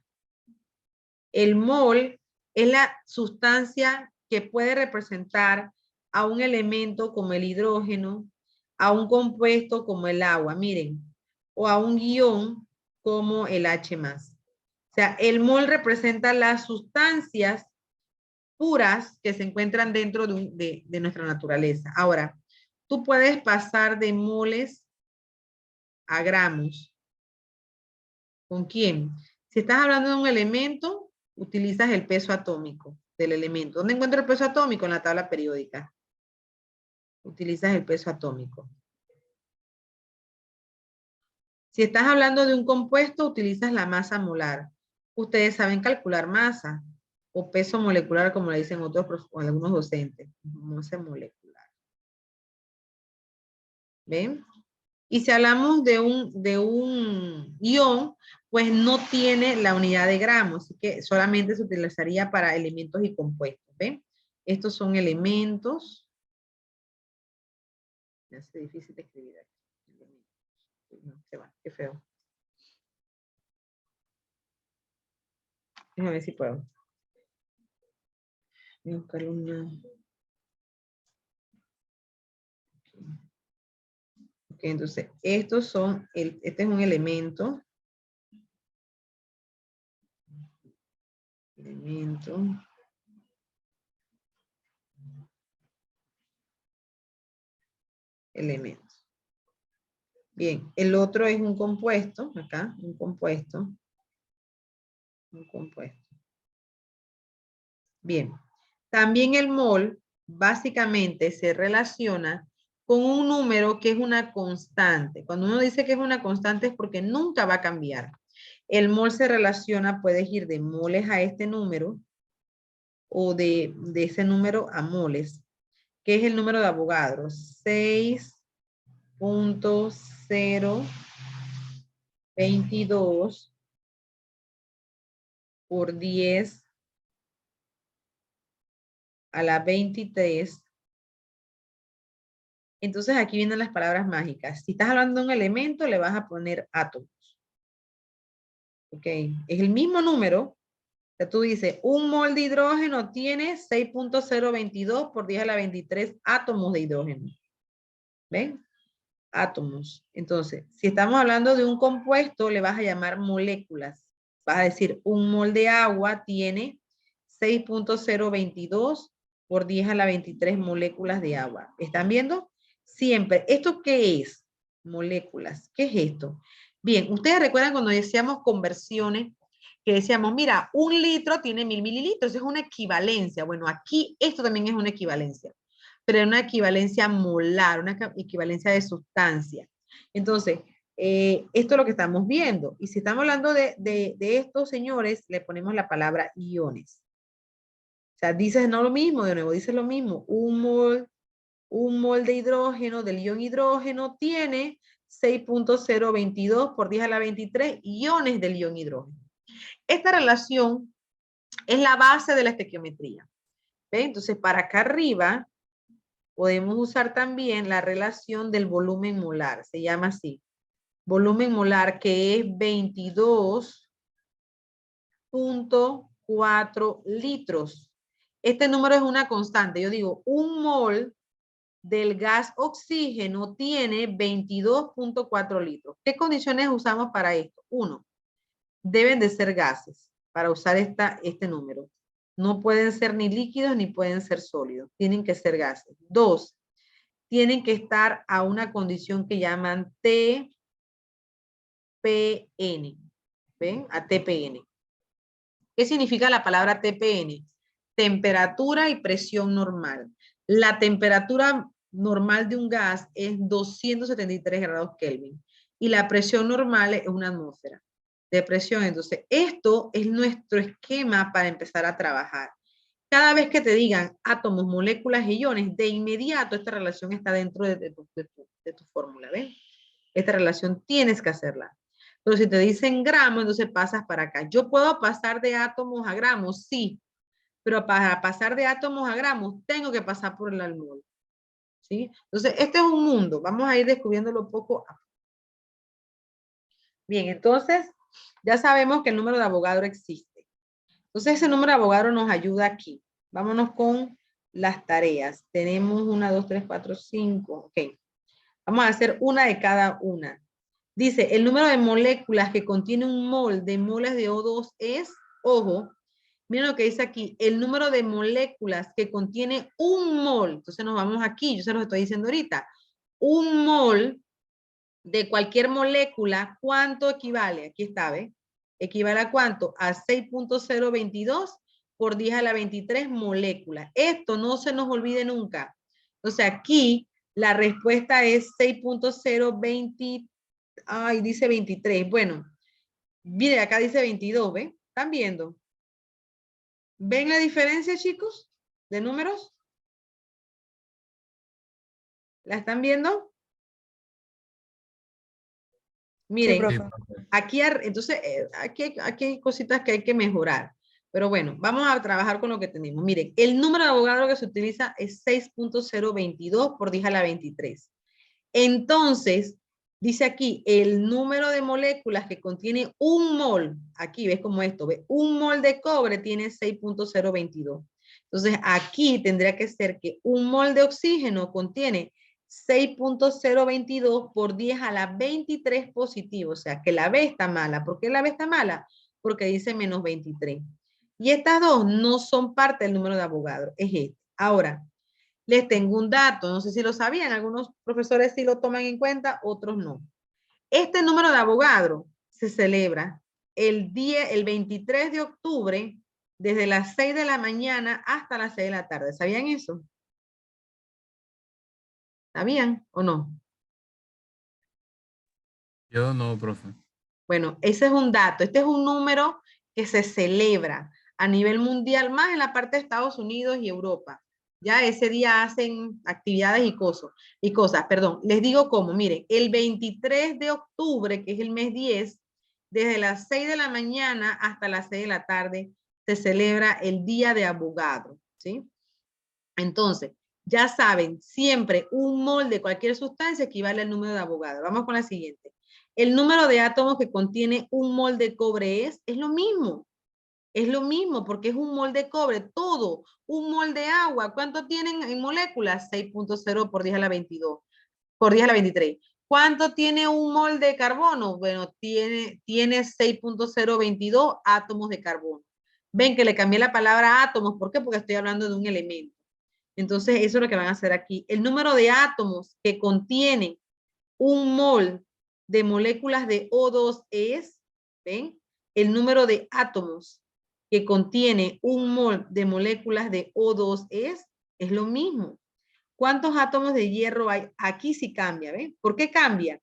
El mol es la sustancia que puede representar a un elemento como el hidrógeno, a un compuesto como el agua, miren, o a un ion como el H+. O sea, el mol representa las sustancias puras que se encuentran dentro de nuestra naturaleza. Ahora, tú puedes pasar de moles a gramos. ¿Con quién? Si estás hablando de un elemento, utilizas el peso atómico del elemento. ¿Dónde encuentro el peso atómico? En la tabla periódica. Utilizas el peso atómico. Si estás hablando de un compuesto, utilizas la masa molar. Ustedes saben calcular masa o peso molecular, como le dicen otros o algunos docentes. Masa molecular. ¿Ven? Y si hablamos de un ion, pues no tiene la unidad de gramos, así que solamente se utilizaría para elementos y compuestos. ¿Ven? Estos son elementos. Me hace difícil escribir aquí. No, se va, qué feo. Déjame ver si puedo. Voy a buscar una. Ok, entonces, estos son, este es un elemento. Elemento. Bien, el otro es un compuesto, acá, un compuesto. Bien, también el mol básicamente se relaciona con un número que es una constante. Cuando uno dice que es una constante es porque nunca va a cambiar. El mol se relaciona, puedes ir de moles a este número o de ese número a moles, que es el número de Avogadro, 6.022 por 10 a la 23. Entonces aquí vienen las palabras mágicas. Si estás hablando de un elemento, le vas a poner átomos. Ok, es el mismo número. O sea, tú dices, un mol de hidrógeno tiene 6.022 por 10 a la 23 átomos de hidrógeno. ¿Ven? Átomos. Entonces, si estamos hablando de un compuesto, le vas a llamar moléculas. Vas a decir, un mol de agua tiene 6.022 por 10 a la 23 moléculas de agua. ¿Están viendo? Siempre. ¿Esto qué es? Moléculas. ¿Qué es esto? Bien, ustedes recuerdan cuando decíamos conversiones, que decíamos, mira, 1 litro tiene 1000 mililitros, es una equivalencia. Bueno, aquí esto también es una equivalencia. pero es una equivalencia molar, una equivalencia de sustancia. Entonces, esto es lo que estamos viendo. Y si estamos hablando de estos señores, le ponemos la palabra iones. O sea, dices no lo mismo, de nuevo, dices lo mismo. Un mol de hidrógeno, del ion hidrógeno, tiene 6.022 por 10 a la 23 iones del ion hidrógeno. Esta relación es la base de la estequiometría. ¿Ve? Entonces, para acá arriba, podemos usar también la relación del volumen molar. Se llama así. Volumen molar, que es 22.4 litros. Este número es una constante. Yo digo, un mol del gas oxígeno tiene 22.4 litros. ¿Qué condiciones usamos para esto? 1. Deben de ser gases para usar este número. No pueden ser ni líquidos ni pueden ser sólidos. Tienen que ser gases. 2. Tienen que estar a una condición que llaman TPN. ¿Ven? A TPN. ¿Qué significa la palabra TPN? Temperatura y presión normal. La temperatura normal de un gas es 273 grados Kelvin y la presión normal es una atmósfera de presión. Entonces, esto es nuestro esquema para empezar a trabajar. Cada vez que te digan átomos, moléculas y iones, de inmediato esta relación está dentro de tu fórmula, ¿ven? Esta relación tienes que hacerla. Pero si te dicen gramos, entonces pasas para acá. ¿Yo puedo pasar de átomos a gramos? Sí. Pero para pasar de átomos a gramos, tengo que pasar por el almol. ¿Sí? Entonces, este es un mundo. Vamos a ir descubriéndolo poco a poco. Bien, entonces, ya sabemos que el número de Avogadro existe. Entonces, ese número de Avogadro nos ayuda aquí. Vámonos con las tareas. Tenemos 1, 2, 3, 4, 5. Ok. Vamos a hacer una de cada una. Dice, el número de moléculas que contiene un mol de moles de O2 es, ojo, miren lo que dice aquí, el número de moléculas que contiene un mol. Entonces nos vamos aquí, yo se los estoy diciendo ahorita. Un mol de cualquier molécula, ¿cuánto equivale? Aquí está, ¿ve? ¿Equivale a cuánto? A 6.022 por 10 a la 23 moléculas. Esto no se nos olvide nunca. Entonces aquí la respuesta es 6.020. Ay, dice 23. Bueno, mire, acá dice 22, ¿ven? ¿Están viendo? ¿Ven la diferencia, chicos? ¿De números? ¿La están viendo? Miren, profe. aquí, entonces, aquí hay cositas que hay que mejorar. Pero bueno, vamos a trabajar con lo que tenemos. Miren, el número de Avogadro que se utiliza es 6.022 por 10 a la 23. Entonces, dice aquí, el número de moléculas que contiene un mol, aquí ves como esto, ¿ves? Un mol de cobre tiene 6.022. Entonces, aquí tendría que ser que un mol de oxígeno contiene 6.022 por 10 a la 23 positivo. O sea, que la B está mala. ¿Por qué la B está mala? Porque dice menos 23. Y estas dos no son parte del número de Avogadro. Es este. Ahora, les tengo un dato, no sé si lo sabían, algunos profesores sí lo toman en cuenta, otros no. Este número de Avogadro se celebra el 23 de octubre, desde las 6 de la mañana hasta las 6 de la tarde. ¿Sabían eso? ¿Sabían o no? Yo no, profe. Bueno, ese es un dato. Este es un número que se celebra a nivel mundial, más en la parte de Estados Unidos y Europa. Ya ese día hacen actividades y cosas, perdón. Les digo cómo, miren, el 23 de octubre, que es el mes 10, desde las 6 de la mañana hasta las 6 de la tarde, se celebra el Día de Avogadro, ¿sí? Entonces, ya saben, siempre un mol de cualquier sustancia equivale al número de Avogadro. Vamos con la siguiente. El número de átomos que contiene un mol de cobre es lo mismo. Es lo mismo porque es un mol de cobre, todo. Un mol de agua, ¿cuánto tienen en moléculas? 6.0 por 10 a la 22, por 10 a la 23. ¿Cuánto tiene un mol de carbono? Bueno, tiene 6.022 átomos de carbono. Ven que le cambié la palabra átomos, ¿por qué? Porque estoy hablando de un elemento. Entonces, eso es lo que van a hacer aquí. El número de átomos que contiene un mol de moléculas de O2 es, ¿ven? El número de átomos que contiene un mol de moléculas de O2 es lo mismo. ¿Cuántos átomos de hierro hay? Aquí sí cambia, ¿ven? ¿Por qué cambia?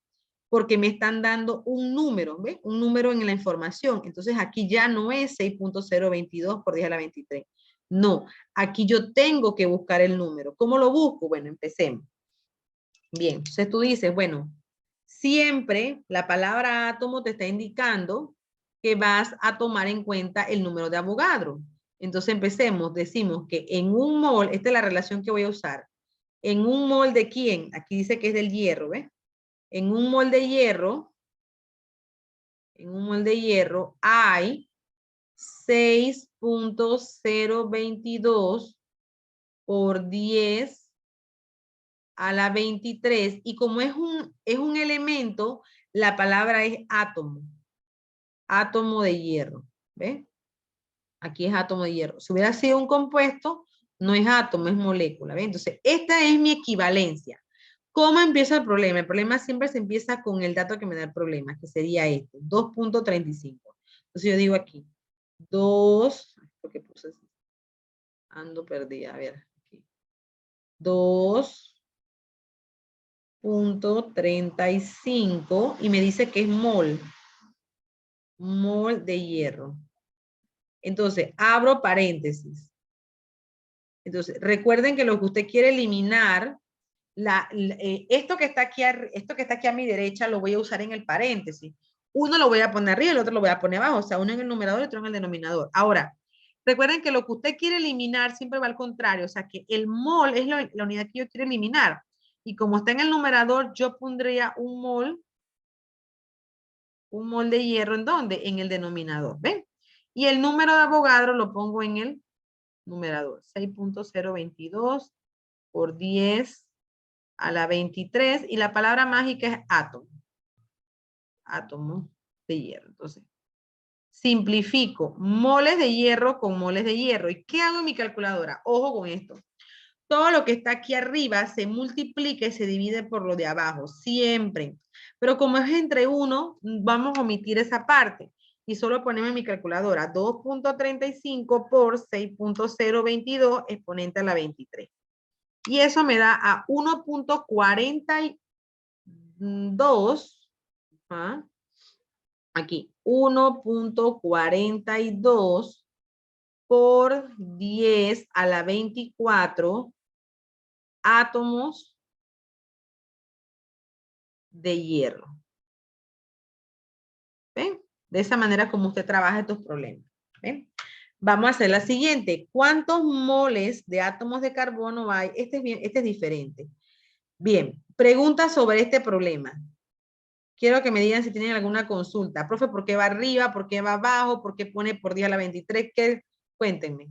Porque me están dando un número, ¿ven? Un número en la información. Entonces aquí ya no es 6.022 por 10 a la 23. No, aquí yo tengo que buscar el número. ¿Cómo lo busco? Bueno, empecemos. Bien, entonces tú dices, bueno, siempre la palabra átomo te está indicando que vas a tomar en cuenta el número de Avogadro. Entonces empecemos, decimos que en un mol, esta es la relación que voy a usar, en un mol de quién, aquí dice que es del hierro, ¿ves? En un mol de hierro, hay 6.022 por 10 a la 23, y como es un elemento, la palabra es átomo, átomo de hierro, ¿ves? Aquí es átomo de hierro. Si hubiera sido un compuesto, no es átomo, es molécula, ¿ves? Entonces, esta es mi equivalencia. ¿Cómo empieza el problema? El problema siempre se empieza con el dato que me da el problema, que sería este, 2.35. Entonces yo digo aquí, 2, porque puse así, ando perdida, a ver, aquí, 2.35 y me dice que es mol de hierro. Entonces, abro paréntesis. Entonces, recuerden que lo que usted quiere eliminar, esto que está aquí a mi derecha lo voy a usar en el paréntesis. Uno lo voy a poner arriba y el otro lo voy a poner abajo. O sea, uno en el numerador y otro en el denominador. Ahora, recuerden que lo que usted quiere eliminar siempre va al contrario. O sea, que el mol es la unidad que yo quiero eliminar. Y como está en el numerador, yo pondría un mol de hierro, ¿en dónde? En el denominador, ¿ven? Y el número de Avogadro lo pongo en el numerador. 6.022 por 10 a la 23. Y la palabra mágica es átomo. Átomo de hierro. Entonces, simplifico moles de hierro con moles de hierro. ¿Y qué hago en mi calculadora? Ojo con esto. Todo lo que está aquí arriba se multiplica y se divide por lo de abajo, siempre. Pero como es entre 1, vamos a omitir esa parte. Y solo ponemos en mi calculadora 2.35 por 6.022 exponente a la 23. Y eso me da a 1.42. ¿Ah? Aquí, 1.42 por 10 a la 24 átomos de hierro. ¿Ven? De esa manera como usted trabaja estos problemas. ¿Ven? Vamos a hacer la siguiente. ¿Cuántos moles de átomos de carbono hay? Este es diferente. Bien, pregunta sobre este problema. Quiero que me digan si tienen alguna consulta. Profe, ¿por qué va arriba? ¿Por qué va abajo? ¿Por qué pone por 10 a la 23? Cuéntenme.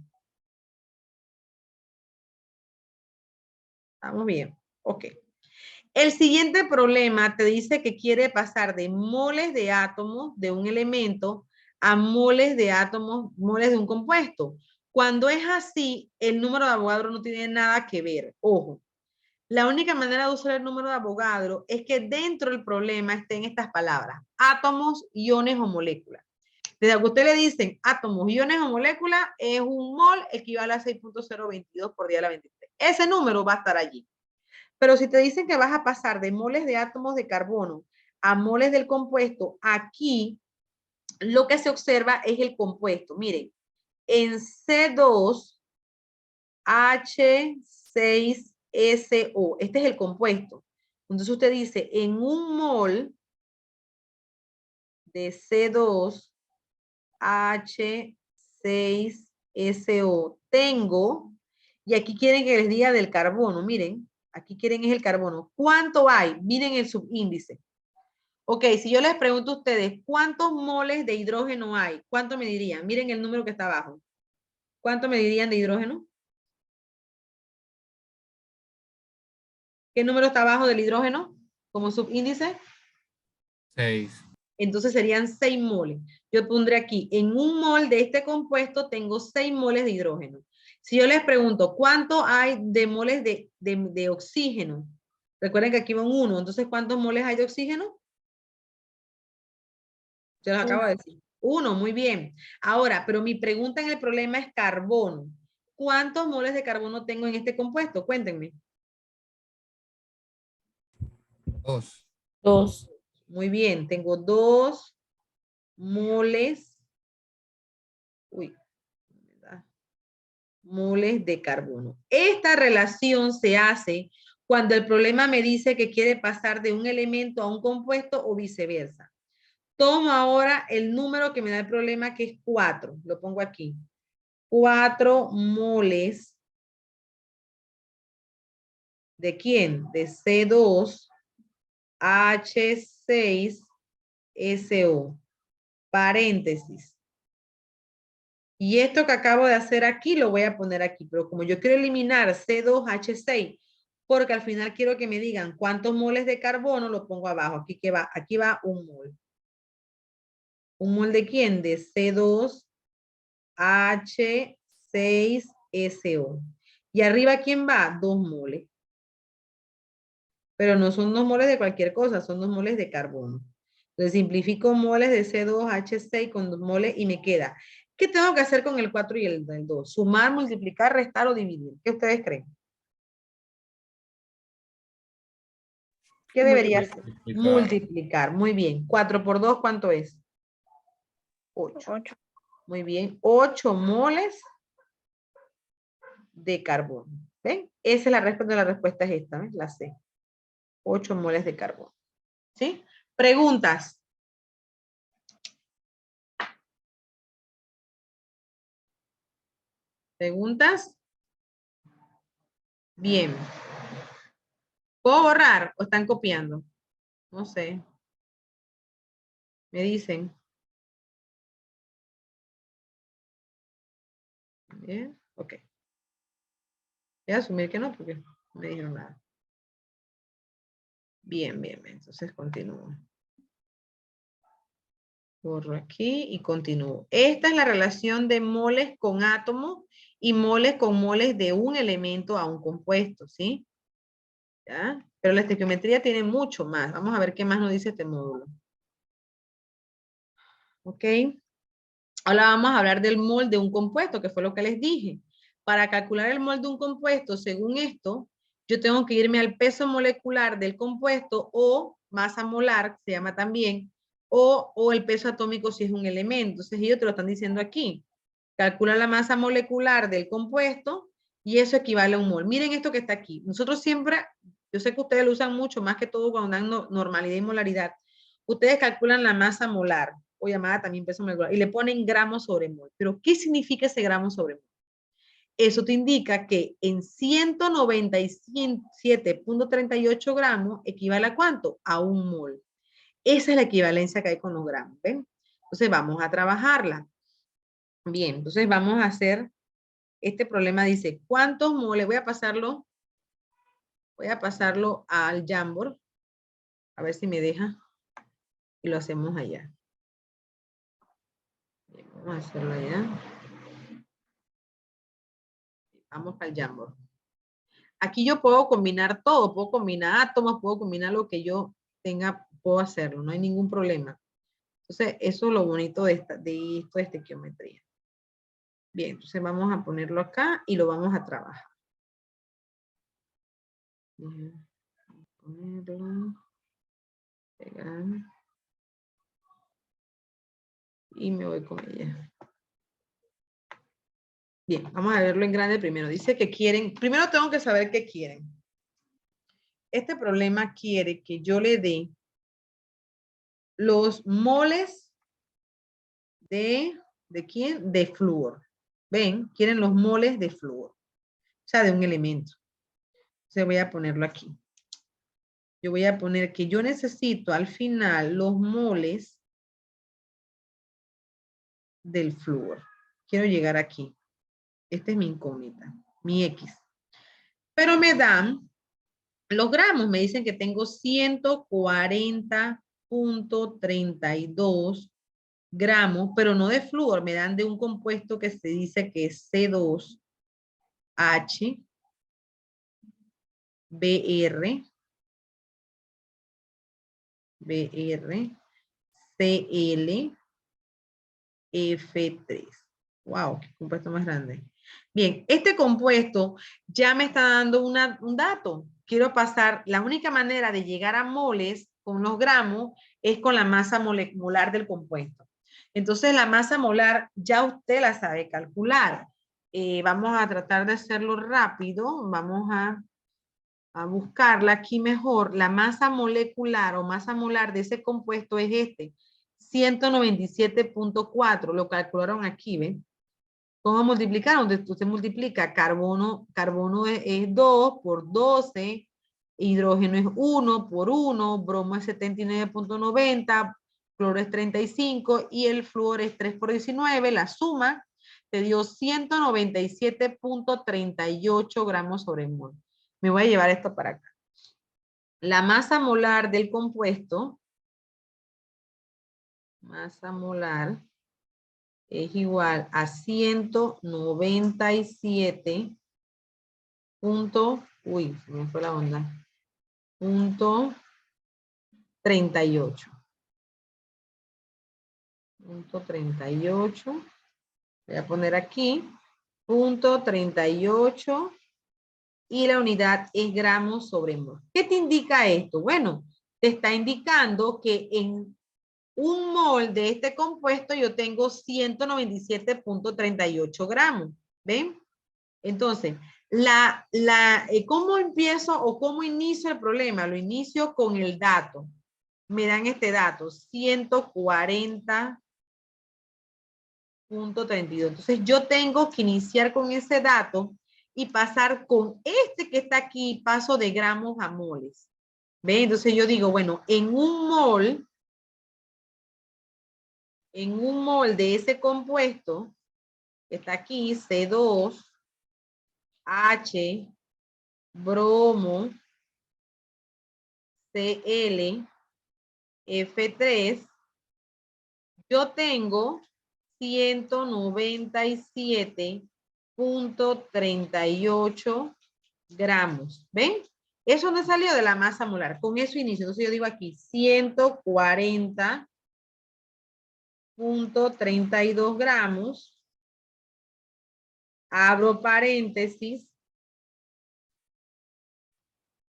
¿Estamos bien? Ok. El siguiente problema te dice que quiere pasar de moles de átomos de un elemento a moles de átomos, moles de un compuesto. Cuando es así, el número de Avogadro no tiene nada que ver. Ojo, la única manera de usar el número de Avogadro es que dentro del problema estén estas palabras, átomos, iones o moléculas. Desde que usted le dicen átomos, iones o moléculas, es un mol equivale a 6.022 por 10 a la 23. Ese número va a estar allí. Pero si te dicen que vas a pasar de moles de átomos de carbono a moles del compuesto, aquí lo que se observa es el compuesto. Miren, en C2H6SO, este es el compuesto. Entonces usted dice, en un mol de C2H6SO tengo, y aquí quieren que les diga del carbono, miren, aquí quieren es el carbono. ¿Cuánto hay? Miren el subíndice. Ok, si yo les pregunto a ustedes, ¿cuántos moles de hidrógeno hay? ¿Cuánto me dirían? Miren el número que está abajo. ¿Cuánto me dirían de hidrógeno? ¿Qué número está abajo del hidrógeno como subíndice? 6. Entonces serían 6 moles. Yo pondré aquí, en un mol de este compuesto tengo 6 moles de hidrógeno. Si yo les pregunto, ¿cuánto hay de moles de oxígeno? Recuerden que aquí va un 1, entonces ¿cuántos moles hay de oxígeno? Yo los acabo de decir. 1, muy bien. Ahora, pero mi pregunta en el problema es carbono. ¿Cuántos moles de carbono tengo en este compuesto? Cuéntenme. 2. 2. Muy bien, tengo 2 moles. Uy, ¿verdad? Moles de carbono. Esta relación se hace cuando el problema me dice que quiere pasar de un elemento a un compuesto o viceversa. Tomo ahora el número que me da el problema, que es 4. Lo pongo aquí. 4 moles. ¿De quién? De C2H6SO. Paréntesis. Y esto que acabo de hacer aquí lo voy a poner aquí. Pero como yo quiero eliminar C2H6, porque al final quiero que me digan cuántos moles de carbono, lo pongo abajo. Aquí va un mol. ¿Un mol de quién? De C2H6SO. Y arriba, ¿quién va? 2 moles. Pero no son 2 moles de cualquier cosa, son 2 moles de carbono. Entonces simplifico moles de C2H6 con 2 moles y me queda. ¿Qué tengo que hacer con el 4 y el 2? Sumar, multiplicar, restar o dividir. ¿Qué ustedes creen? ¿Qué debería hacer? Multiplicar. Muy bien. 4 por 2, ¿cuánto es? 8. 8. Muy bien. 8 moles de carbono. ¿Ven? Esa es la respuesta. La respuesta es esta, ¿ves? La C. 8 moles de carbono. ¿Sí? Preguntas. ¿Preguntas? Bien. ¿Puedo borrar o están copiando? No sé. Me dicen. Bien, ok. Voy a asumir que no porque no me dijeron nada. Bien, bien, bien. Entonces continúo. Borro aquí y continúo. Esta es la relación de moles con átomos y moles con moles de un elemento a un compuesto, ¿sí? ¿Ya? Pero la estequiometría tiene mucho más. Vamos a ver qué más nos dice este módulo. ¿Ok? Ahora vamos a hablar del mol de un compuesto, que fue lo que les dije. Para calcular el mol de un compuesto, según esto, yo tengo que irme al peso molecular del compuesto o masa molar, se llama también, o el peso atómico si es un elemento. Entonces ellos te lo están diciendo aquí. Calcula la masa molecular del compuesto y eso equivale a un mol. Miren esto que está aquí. Nosotros siempre, yo sé que ustedes lo usan mucho, más que todo cuando dan normalidad y molaridad. Ustedes calculan la masa molar, o llamada también peso molecular, y le ponen gramos sobre mol. Pero, ¿qué significa ese gramo sobre mol? Eso te indica que en 197.38 gramos equivale a ¿cuánto? A un mol. Esa es la equivalencia que hay con los gramos, ¿ven? Entonces vamos a trabajarla. Bien, entonces vamos a hacer, este problema dice, ¿cuántos moles? Voy a pasarlo al Jamboard, a ver si me deja, y lo hacemos allá. Bien, vamos a hacerlo allá. Vamos para el Jamboard. Aquí yo puedo combinar todo, puedo combinar átomos, puedo combinar lo que yo tenga, puedo hacerlo, no hay ningún problema. Entonces, eso es lo bonito de estequiometría. Bien, entonces vamos a ponerlo acá y lo vamos a trabajar. Bien, ponerlo, pegar, y me voy con ella. Bien, vamos a verlo en grande primero. Dice que quieren, primero tengo que saber qué quieren. Este problema quiere que yo le dé los moles ¿de quién? De flúor. ¿Ven? Quieren los moles de flúor. O sea, de un elemento. Entonces voy a ponerlo aquí. Yo voy a poner que yo necesito al final los moles del flúor. Quiero llegar aquí. Esta es mi incógnita, mi X. Pero me dan los gramos. Me dicen que tengo 140.32 gramos, pero no de flúor. Me dan de un compuesto que se dice que es C2H, BR, CL, F3. Wow, qué compuesto más grande. Bien, este compuesto ya me está dando un dato, quiero pasar, la única manera de llegar a moles con los gramos es con la masa molecular del compuesto. Entonces la masa molar ya usted la sabe calcular. Vamos a tratar de hacerlo rápido. Vamos a buscarla aquí mejor. La masa molecular o masa molar de ese compuesto es este. 197.4. Lo calcularon aquí, ¿ven? ¿Cómo multiplicaron? Usted multiplica carbono es 2 por 12, hidrógeno es 1 por 1, bromo es 79.90, cloro es 35 y el flúor es 3 por 19. La suma te dio 197.38 gramos sobre mol. Me voy a llevar esto para acá. La masa molar del compuesto, masa molar, es igual a 197 punto, uy, se me fue la onda, punto 38. Punto 38. Voy a poner aquí, punto 38. Y la unidad es gramos sobre mol. ¿Qué te indica esto? Bueno, te está indicando que en un mol de este compuesto yo tengo 197.38 gramos. ¿Ven? Entonces, ¿cómo empiezo o cómo inicio el problema? Lo inicio con el dato. Me dan este dato, 140.32. Entonces, yo tengo que iniciar con ese dato y pasar con este que está aquí, paso de gramos a moles. ¿Ven? Entonces, yo digo, bueno, en un mol de ese compuesto, está aquí, C2, H, bromo, Cl, F3, yo tengo 197.38 gramos. ¿Ven? Eso no salió de la masa molar. Con eso inicio. Entonces yo digo aquí 140.32 gramos. Abro paréntesis.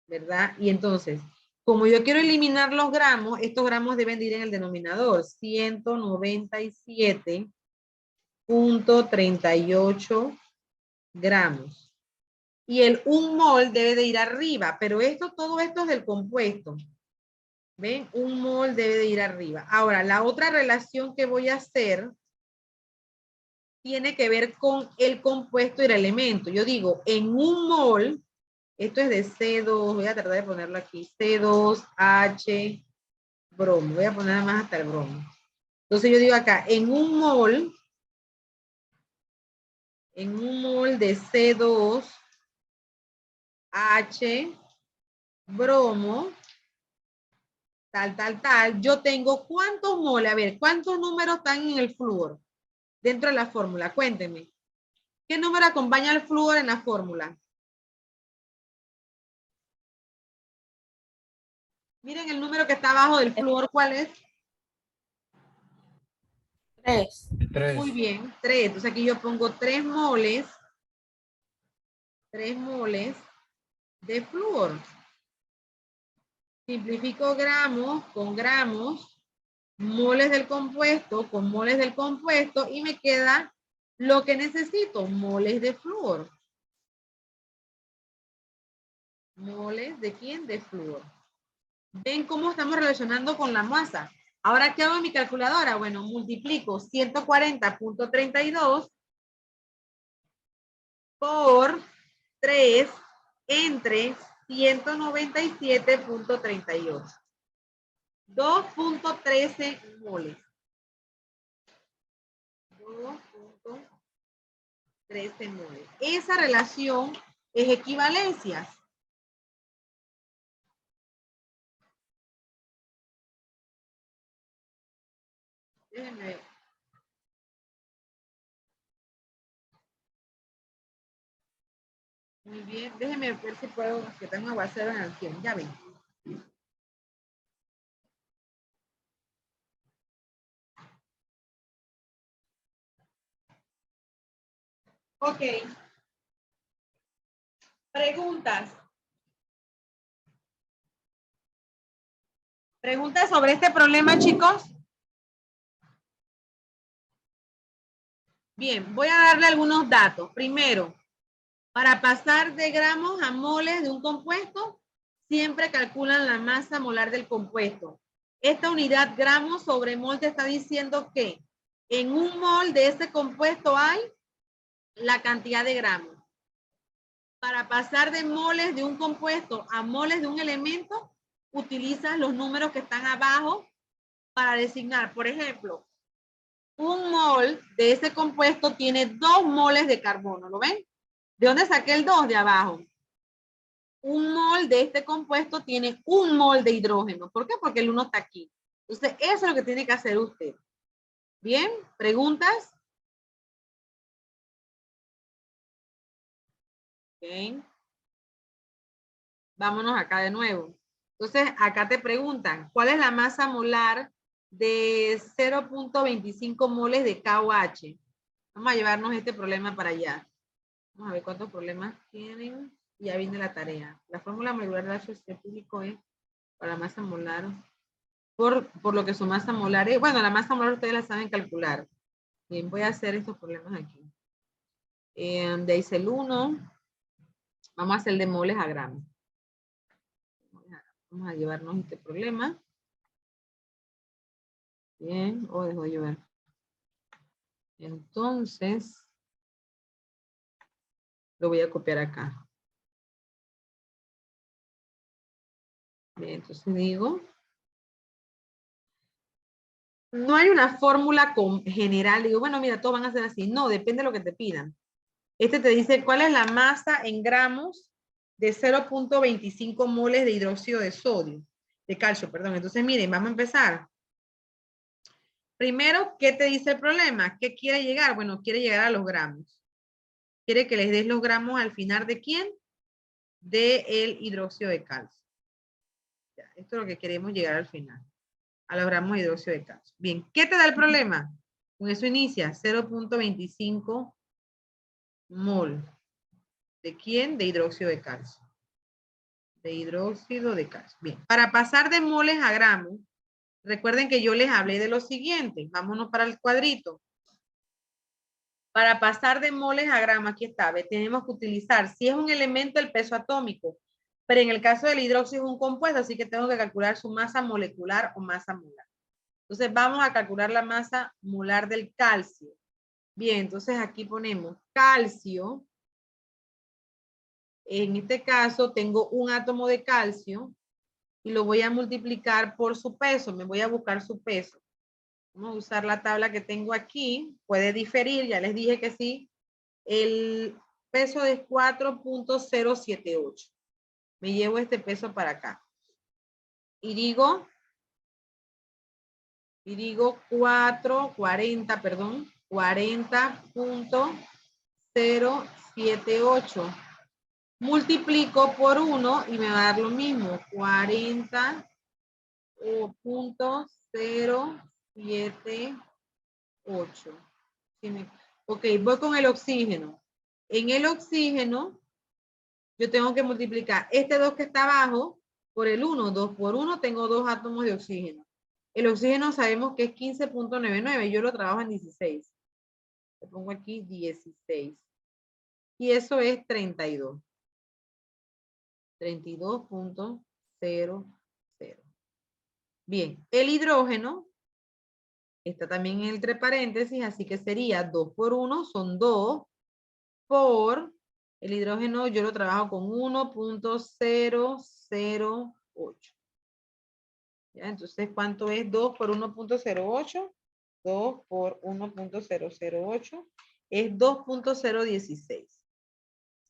¿Verdad? Y entonces, como yo quiero eliminar los gramos, estos gramos deben de ir en el denominador. 197.38 gramos. Y el 1 mol debe de ir arriba, pero todo esto es del compuesto. ¿Ven? 1 mol debe de ir arriba. Ahora, la otra relación que voy a hacer tiene que ver con el compuesto y el elemento. Yo digo, en 1 mol, esto es de C2, voy a tratar de ponerlo aquí, C2H, bromo. Voy a poner nada más hasta el bromo. Entonces yo digo acá, en un mol de C2H, bromo, tal, yo tengo ¿cuántos moles? A ver, ¿cuántos números están en el flúor? Dentro de la fórmula, cuéntenme. ¿Qué número acompaña al flúor en la fórmula? Miren el número que está abajo del flúor, ¿cuál es? 3. 3. Muy bien, 3. Entonces aquí yo pongo 3 moles de flúor. Simplifico gramos con gramos, moles del compuesto con moles del compuesto y me queda lo que necesito, moles de flúor. ¿Moles de quién? De flúor. ¿Ven cómo estamos relacionando con la masa? Ahora, ¿qué hago en mi calculadora? Bueno, multiplico 140.32 por 3 entre 197.38. 2.13 moles. 2.13 moles. Esa relación es equivalencias. Déjenme ver. Muy bien, déjenme ver si puedo, que tengo aguacero en acción. Ya ven. Ok. Preguntas. ¿Preguntas sobre este problema, chicos? Bien, voy a darle algunos datos. Primero, para pasar de gramos a moles de un compuesto, siempre calculan la masa molar del compuesto. Esta unidad gramos sobre mol te está diciendo que en un mol de ese compuesto hay la cantidad de gramos. Para pasar de moles de un compuesto a moles de un elemento, utilizas los números que están abajo para designar. Por ejemplo, un mol de ese compuesto tiene 2 moles de carbono. ¿Lo ven? ¿De dónde saqué el 2? De abajo. Un mol de este compuesto tiene 1 mol de hidrógeno. ¿Por qué? Porque el 1 está aquí. Entonces, eso es lo que tiene que hacer usted. ¿Bien? ¿Preguntas? Ok. Vámonos acá de nuevo. Entonces, acá te preguntan, ¿cuál es la masa molar de 0.25 moles de KOH? Vamos a llevarnos este problema para allá. Vamos a ver cuántos problemas tienen. Ya viene la tarea. La fórmula molecular del ácido acetílico es para la masa molar. Por lo que su masa molar es. Bueno, la masa molar ustedes la saben calcular. Bien, voy a hacer estos problemas aquí. De ahí es el 1. Vamos a hacer el de moles a gramos. Vamos a llevarnos este problema. Bien, dejó de llover. Entonces, lo voy a copiar acá. Bien, entonces digo, no hay una fórmula general. Digo, bueno, mira, todos van a ser así. No, depende de lo que te pidan. Este te dice cuál es la masa en gramos de 0.25 moles de hidróxido de sodio, de calcio, perdón. Entonces, miren, vamos a empezar. Primero, ¿qué te dice el problema? ¿Qué quiere llegar? Bueno, quiere llegar a los gramos. Quiere que les des los gramos al final de ¿quién? Del hidróxido de calcio. Ya, esto es lo que queremos llegar al final. A los gramos de hidróxido de calcio. Bien, ¿qué te da el problema? Con eso inicia 0.25 mol. ¿De quién? De hidróxido de calcio. De hidróxido de calcio. Bien, para pasar de moles a gramos, recuerden que yo les hablé de lo siguiente. Vámonos para el cuadrito. Para pasar de moles a gramos, aquí está, tenemos que utilizar, si es un elemento, el peso atómico, pero en el caso del hidróxido es un compuesto, así que tengo que calcular su masa molecular o masa molar. Entonces vamos a calcular la masa molar del calcio. Bien, entonces aquí ponemos calcio. En este caso tengo un átomo de calcio y lo voy a multiplicar por su peso. Me voy a buscar su peso. Vamos a usar la tabla que tengo aquí. Puede diferir, ya les dije que sí. El peso es 4.078. Me llevo este peso para acá. Y digo 40.078. Multiplico por 1 y me va a dar lo mismo. 40.078. Ok, voy con el oxígeno. En el oxígeno, yo tengo que multiplicar este 2 que está abajo por el 1. 2 por 1 tengo 2 átomos de oxígeno. El oxígeno sabemos que es 15.99. Yo lo trabajo en 16. Le pongo aquí 16. Y eso es 32. 32.00. Bien, el hidrógeno está también entre paréntesis, así que sería 2 por 1, son 2 por el hidrógeno, yo lo trabajo con 1.008. ¿Ya? Entonces, ¿cuánto es 2 por 1.08? 2 por 1.008 es 2.016.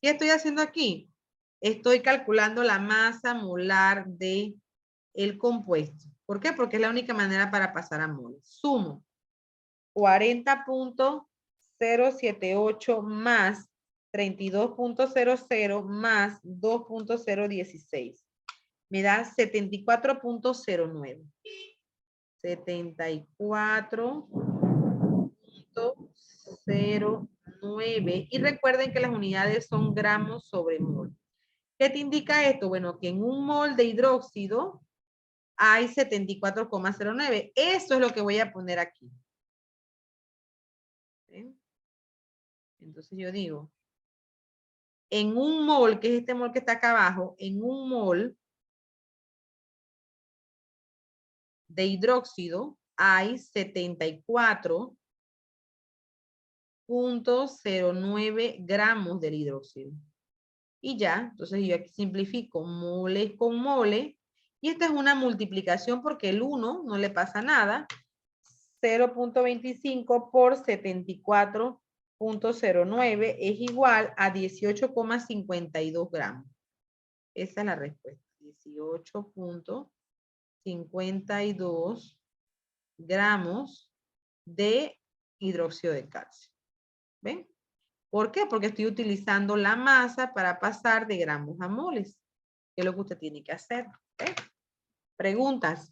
¿Qué estoy haciendo aquí? Estoy calculando la masa molar de el compuesto. ¿Por qué? Porque es la única manera para pasar a moles. Sumo 40.078 más 32.00 más 2.016. Me da 74.09. 74.09. Y recuerden que las unidades son gramos sobre mol. ¿Qué te indica esto? Bueno, que en un mol de hidróxido hay 74,09. Eso es lo que voy a poner aquí. ¿Sí? Entonces yo digo, en un mol, que es este mol que está acá abajo, en un mol de hidróxido hay 74,09 gramos del hidróxido. Y ya, entonces yo aquí simplifico moles con mole. Y esta es una multiplicación porque el 1 no le pasa nada. 0.25 por 74,09 es igual a 18,52 gramos. Esa es la respuesta. 18,52 gramos de hidróxido de calcio. ¿Ven? ¿Por qué? Porque estoy utilizando la masa para pasar de gramos a moles. Que es lo que usted tiene que hacer. ¿Okay? ¿Preguntas?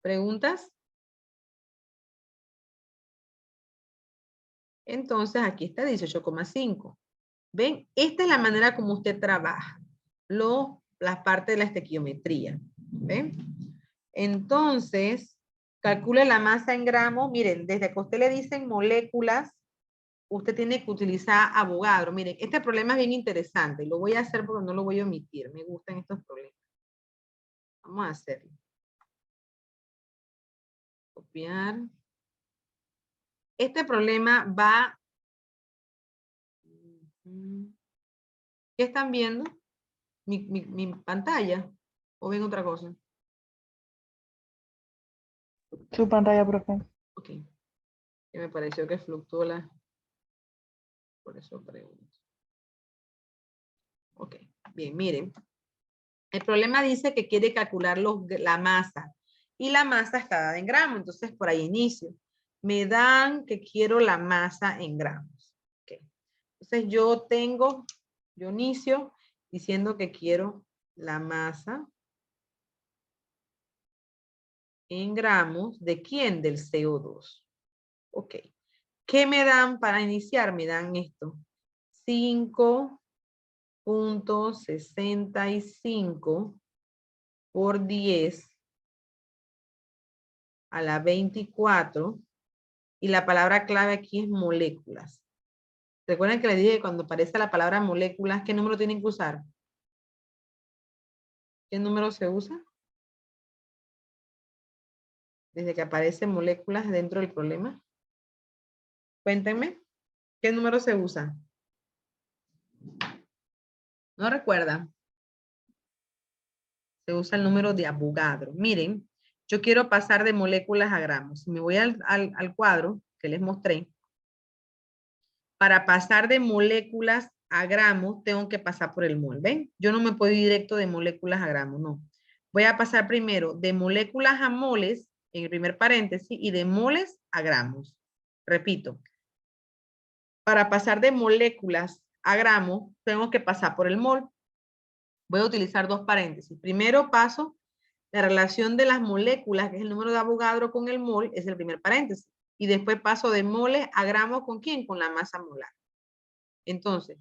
¿Preguntas? Entonces aquí está 18,5. ¿Ven? Esta es la manera como usted trabaja la parte de la estequiometría. ¿Ven? Entonces, calcule la masa en gramos. Miren, desde que a usted le dicen moléculas, usted tiene que utilizar Avogadro. Miren, este problema es bien interesante. Lo voy a hacer porque no lo voy a omitir. Me gustan estos problemas. Vamos a hacerlo. Copiar. Este problema va... ¿Qué están viendo? ¿Mi pantalla? ¿O ven otra cosa? Su pantalla, profe. Ok. Que me pareció que fluctuó la... Por eso pregunto. Ok. Bien, miren. El problema dice que quiere calcular la masa. Y la masa está dada en gramos. Entonces, por ahí inicio. Me dan que quiero la masa en gramos. Okay. Entonces, yo inicio diciendo que quiero la masa en gramos. ¿De quién? Del CO2. Ok. ¿Qué me dan para iniciar? Me dan esto. 5.65 por 10 a la 24. Y la palabra clave aquí es moléculas. Recuerden que les dije que cuando aparece la palabra moléculas, ¿qué número tienen que usar? ¿Qué número se usa? Desde que aparece moléculas dentro del problema. Cuéntenme. ¿Qué número se usa? ¿No recuerdan? Se usa el número de Avogadro. Miren, yo quiero pasar de moléculas a gramos. Si me voy al cuadro que les mostré, para pasar de moléculas a gramos, tengo que pasar por el mol. ¿Ven? Yo no me puedo ir directo de moléculas a gramos, no. Voy a pasar primero de moléculas a moles, en el primer paréntesis, y de moles a gramos. Repito. Para pasar de moléculas a gramos, tengo que pasar por el mol. Voy a utilizar dos paréntesis. Primero paso la relación de las moléculas, que es el número de Avogadro con el mol, es el primer paréntesis. Y después paso de moles a gramos, ¿con quién? Con la masa molar. Entonces,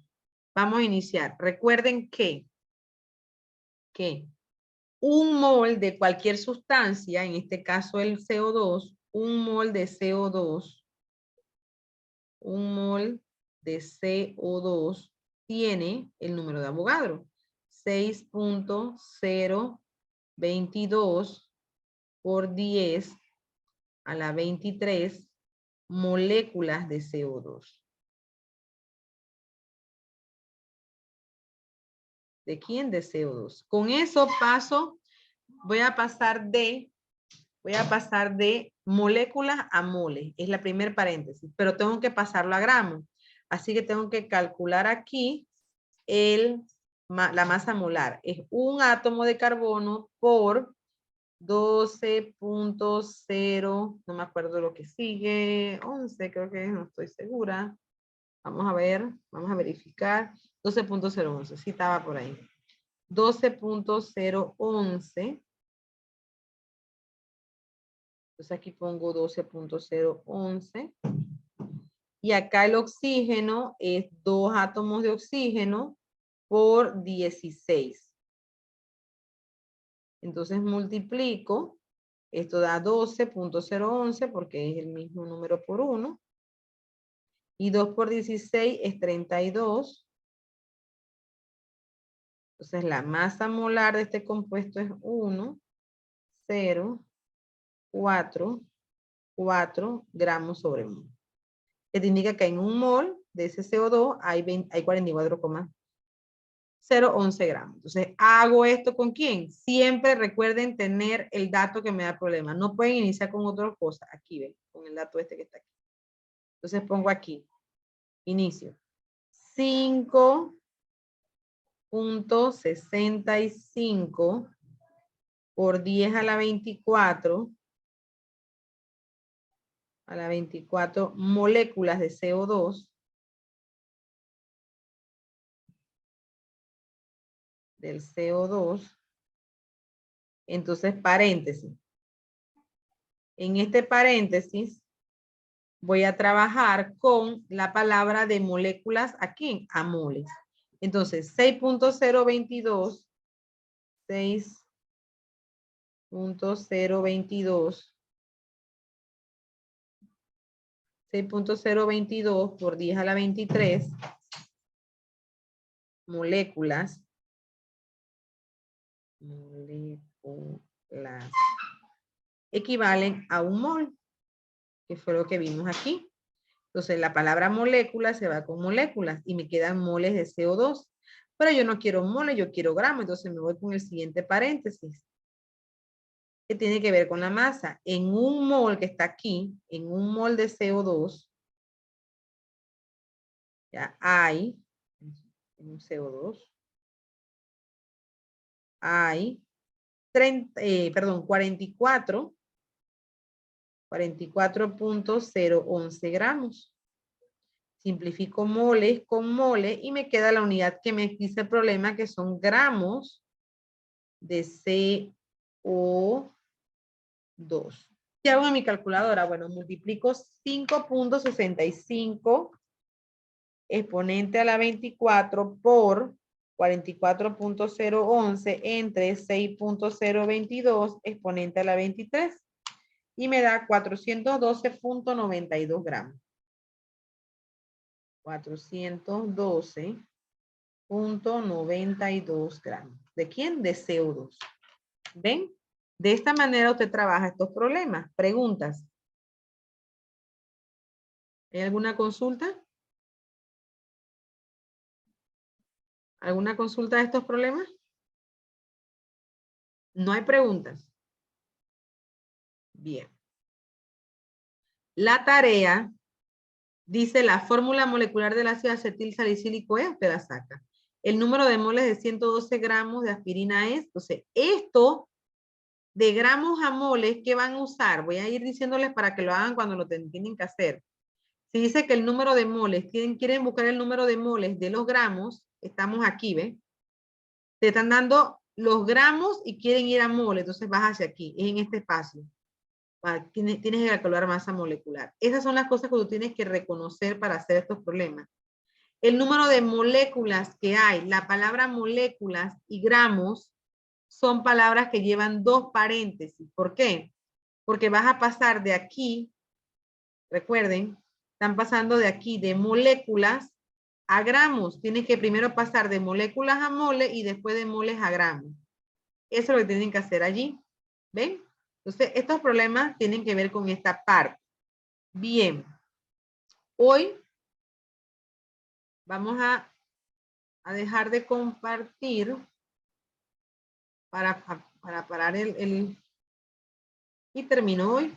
vamos a iniciar. Recuerden que un mol de cualquier sustancia, en este caso el CO2, un mol de CO2 tiene el número de Avogadro. 6.022 por 10 a la 23 moléculas de CO2. ¿De quién? De CO2. Con eso voy a pasar de moléculas a moles. Es la primer paréntesis, pero tengo que pasarlo a gramos. Así que tengo que calcular aquí la masa molar. Es un átomo de carbono por 12.0, no me acuerdo lo que sigue, 11 creo que es, no estoy segura. Vamos a ver, vamos a verificar. 12.011, sí estaba por ahí. 12.011. Entonces aquí pongo 12.011. Y acá el oxígeno es 2 átomos de oxígeno por 16. Entonces multiplico, esto da 12.011 porque es el mismo número por 1. Y 2 por 16 es 32. Entonces la masa molar de este compuesto es 1, 0, 4, 4 gramos sobre mol. Que te indica que en un mol de ese CO2 hay 44,011 gramos. Entonces, ¿hago esto con quién? Siempre recuerden tener el dato que me da problema. No pueden iniciar con otra cosa. Aquí ven, con el dato este que está aquí. Entonces pongo aquí, inicio. 5.65 por 10 a la 24 moléculas de CO2 del CO2. Entonces, paréntesis. En este paréntesis voy a trabajar con la palabra de moléculas aquí, a moles. Entonces, 6.022, 6.022 por 10 a la 23 moléculas equivalen a un mol, que fue lo que vimos aquí. Entonces la palabra molécula se va con moléculas y me quedan moles de CO2. Pero yo no quiero moles, yo quiero gramos, entonces me voy con el siguiente paréntesis, que tiene que ver con la masa. En un mol que está aquí, en un mol de CO2, ya hay, en un CO2, hay 44.011 gramos. Simplifico moles con moles y me queda la unidad que me dice el problema, que son gramos de CO2. ¿Qué hago en mi calculadora? Bueno, multiplico 5.65 exponente a la 24 por 44.011 entre 6.022 exponente a la 23 y me da 412.92 gramos. 412.92 gramos. ¿De quién? De CO2. ¿Ven? De esta manera usted trabaja estos problemas. Preguntas. ¿Hay alguna consulta? ¿Alguna consulta de estos problemas? No hay preguntas. Bien. La tarea dice la fórmula molecular del ácido acetil salicílico es, usted la saca. El número de moles de 112 gramos de aspirina es, entonces, esto de gramos a moles, ¿qué van a usar? Voy a ir diciéndoles para que lo hagan cuando lo tienen que hacer. Si dice que el número de moles, quieren buscar el número de moles de los gramos, estamos aquí, ¿ves? Te están dando los gramos y quieren ir a moles, entonces vas hacia aquí, es en este espacio. Tienes que calcular masa molecular. Esas son las cosas que tú tienes que reconocer para hacer estos problemas. El número de moléculas que hay, la palabra moléculas y gramos son palabras que llevan dos paréntesis. ¿Por qué? Porque vas a pasar de aquí, recuerden, están pasando de aquí de moléculas a gramos. Tienes que primero pasar de moléculas a moles y después de moles a gramos. Eso es lo que tienen que hacer allí. ¿Ven? Entonces, estos problemas tienen que ver con esta parte. Bien. Hoy vamos a dejar de compartir para parar y termino hoy.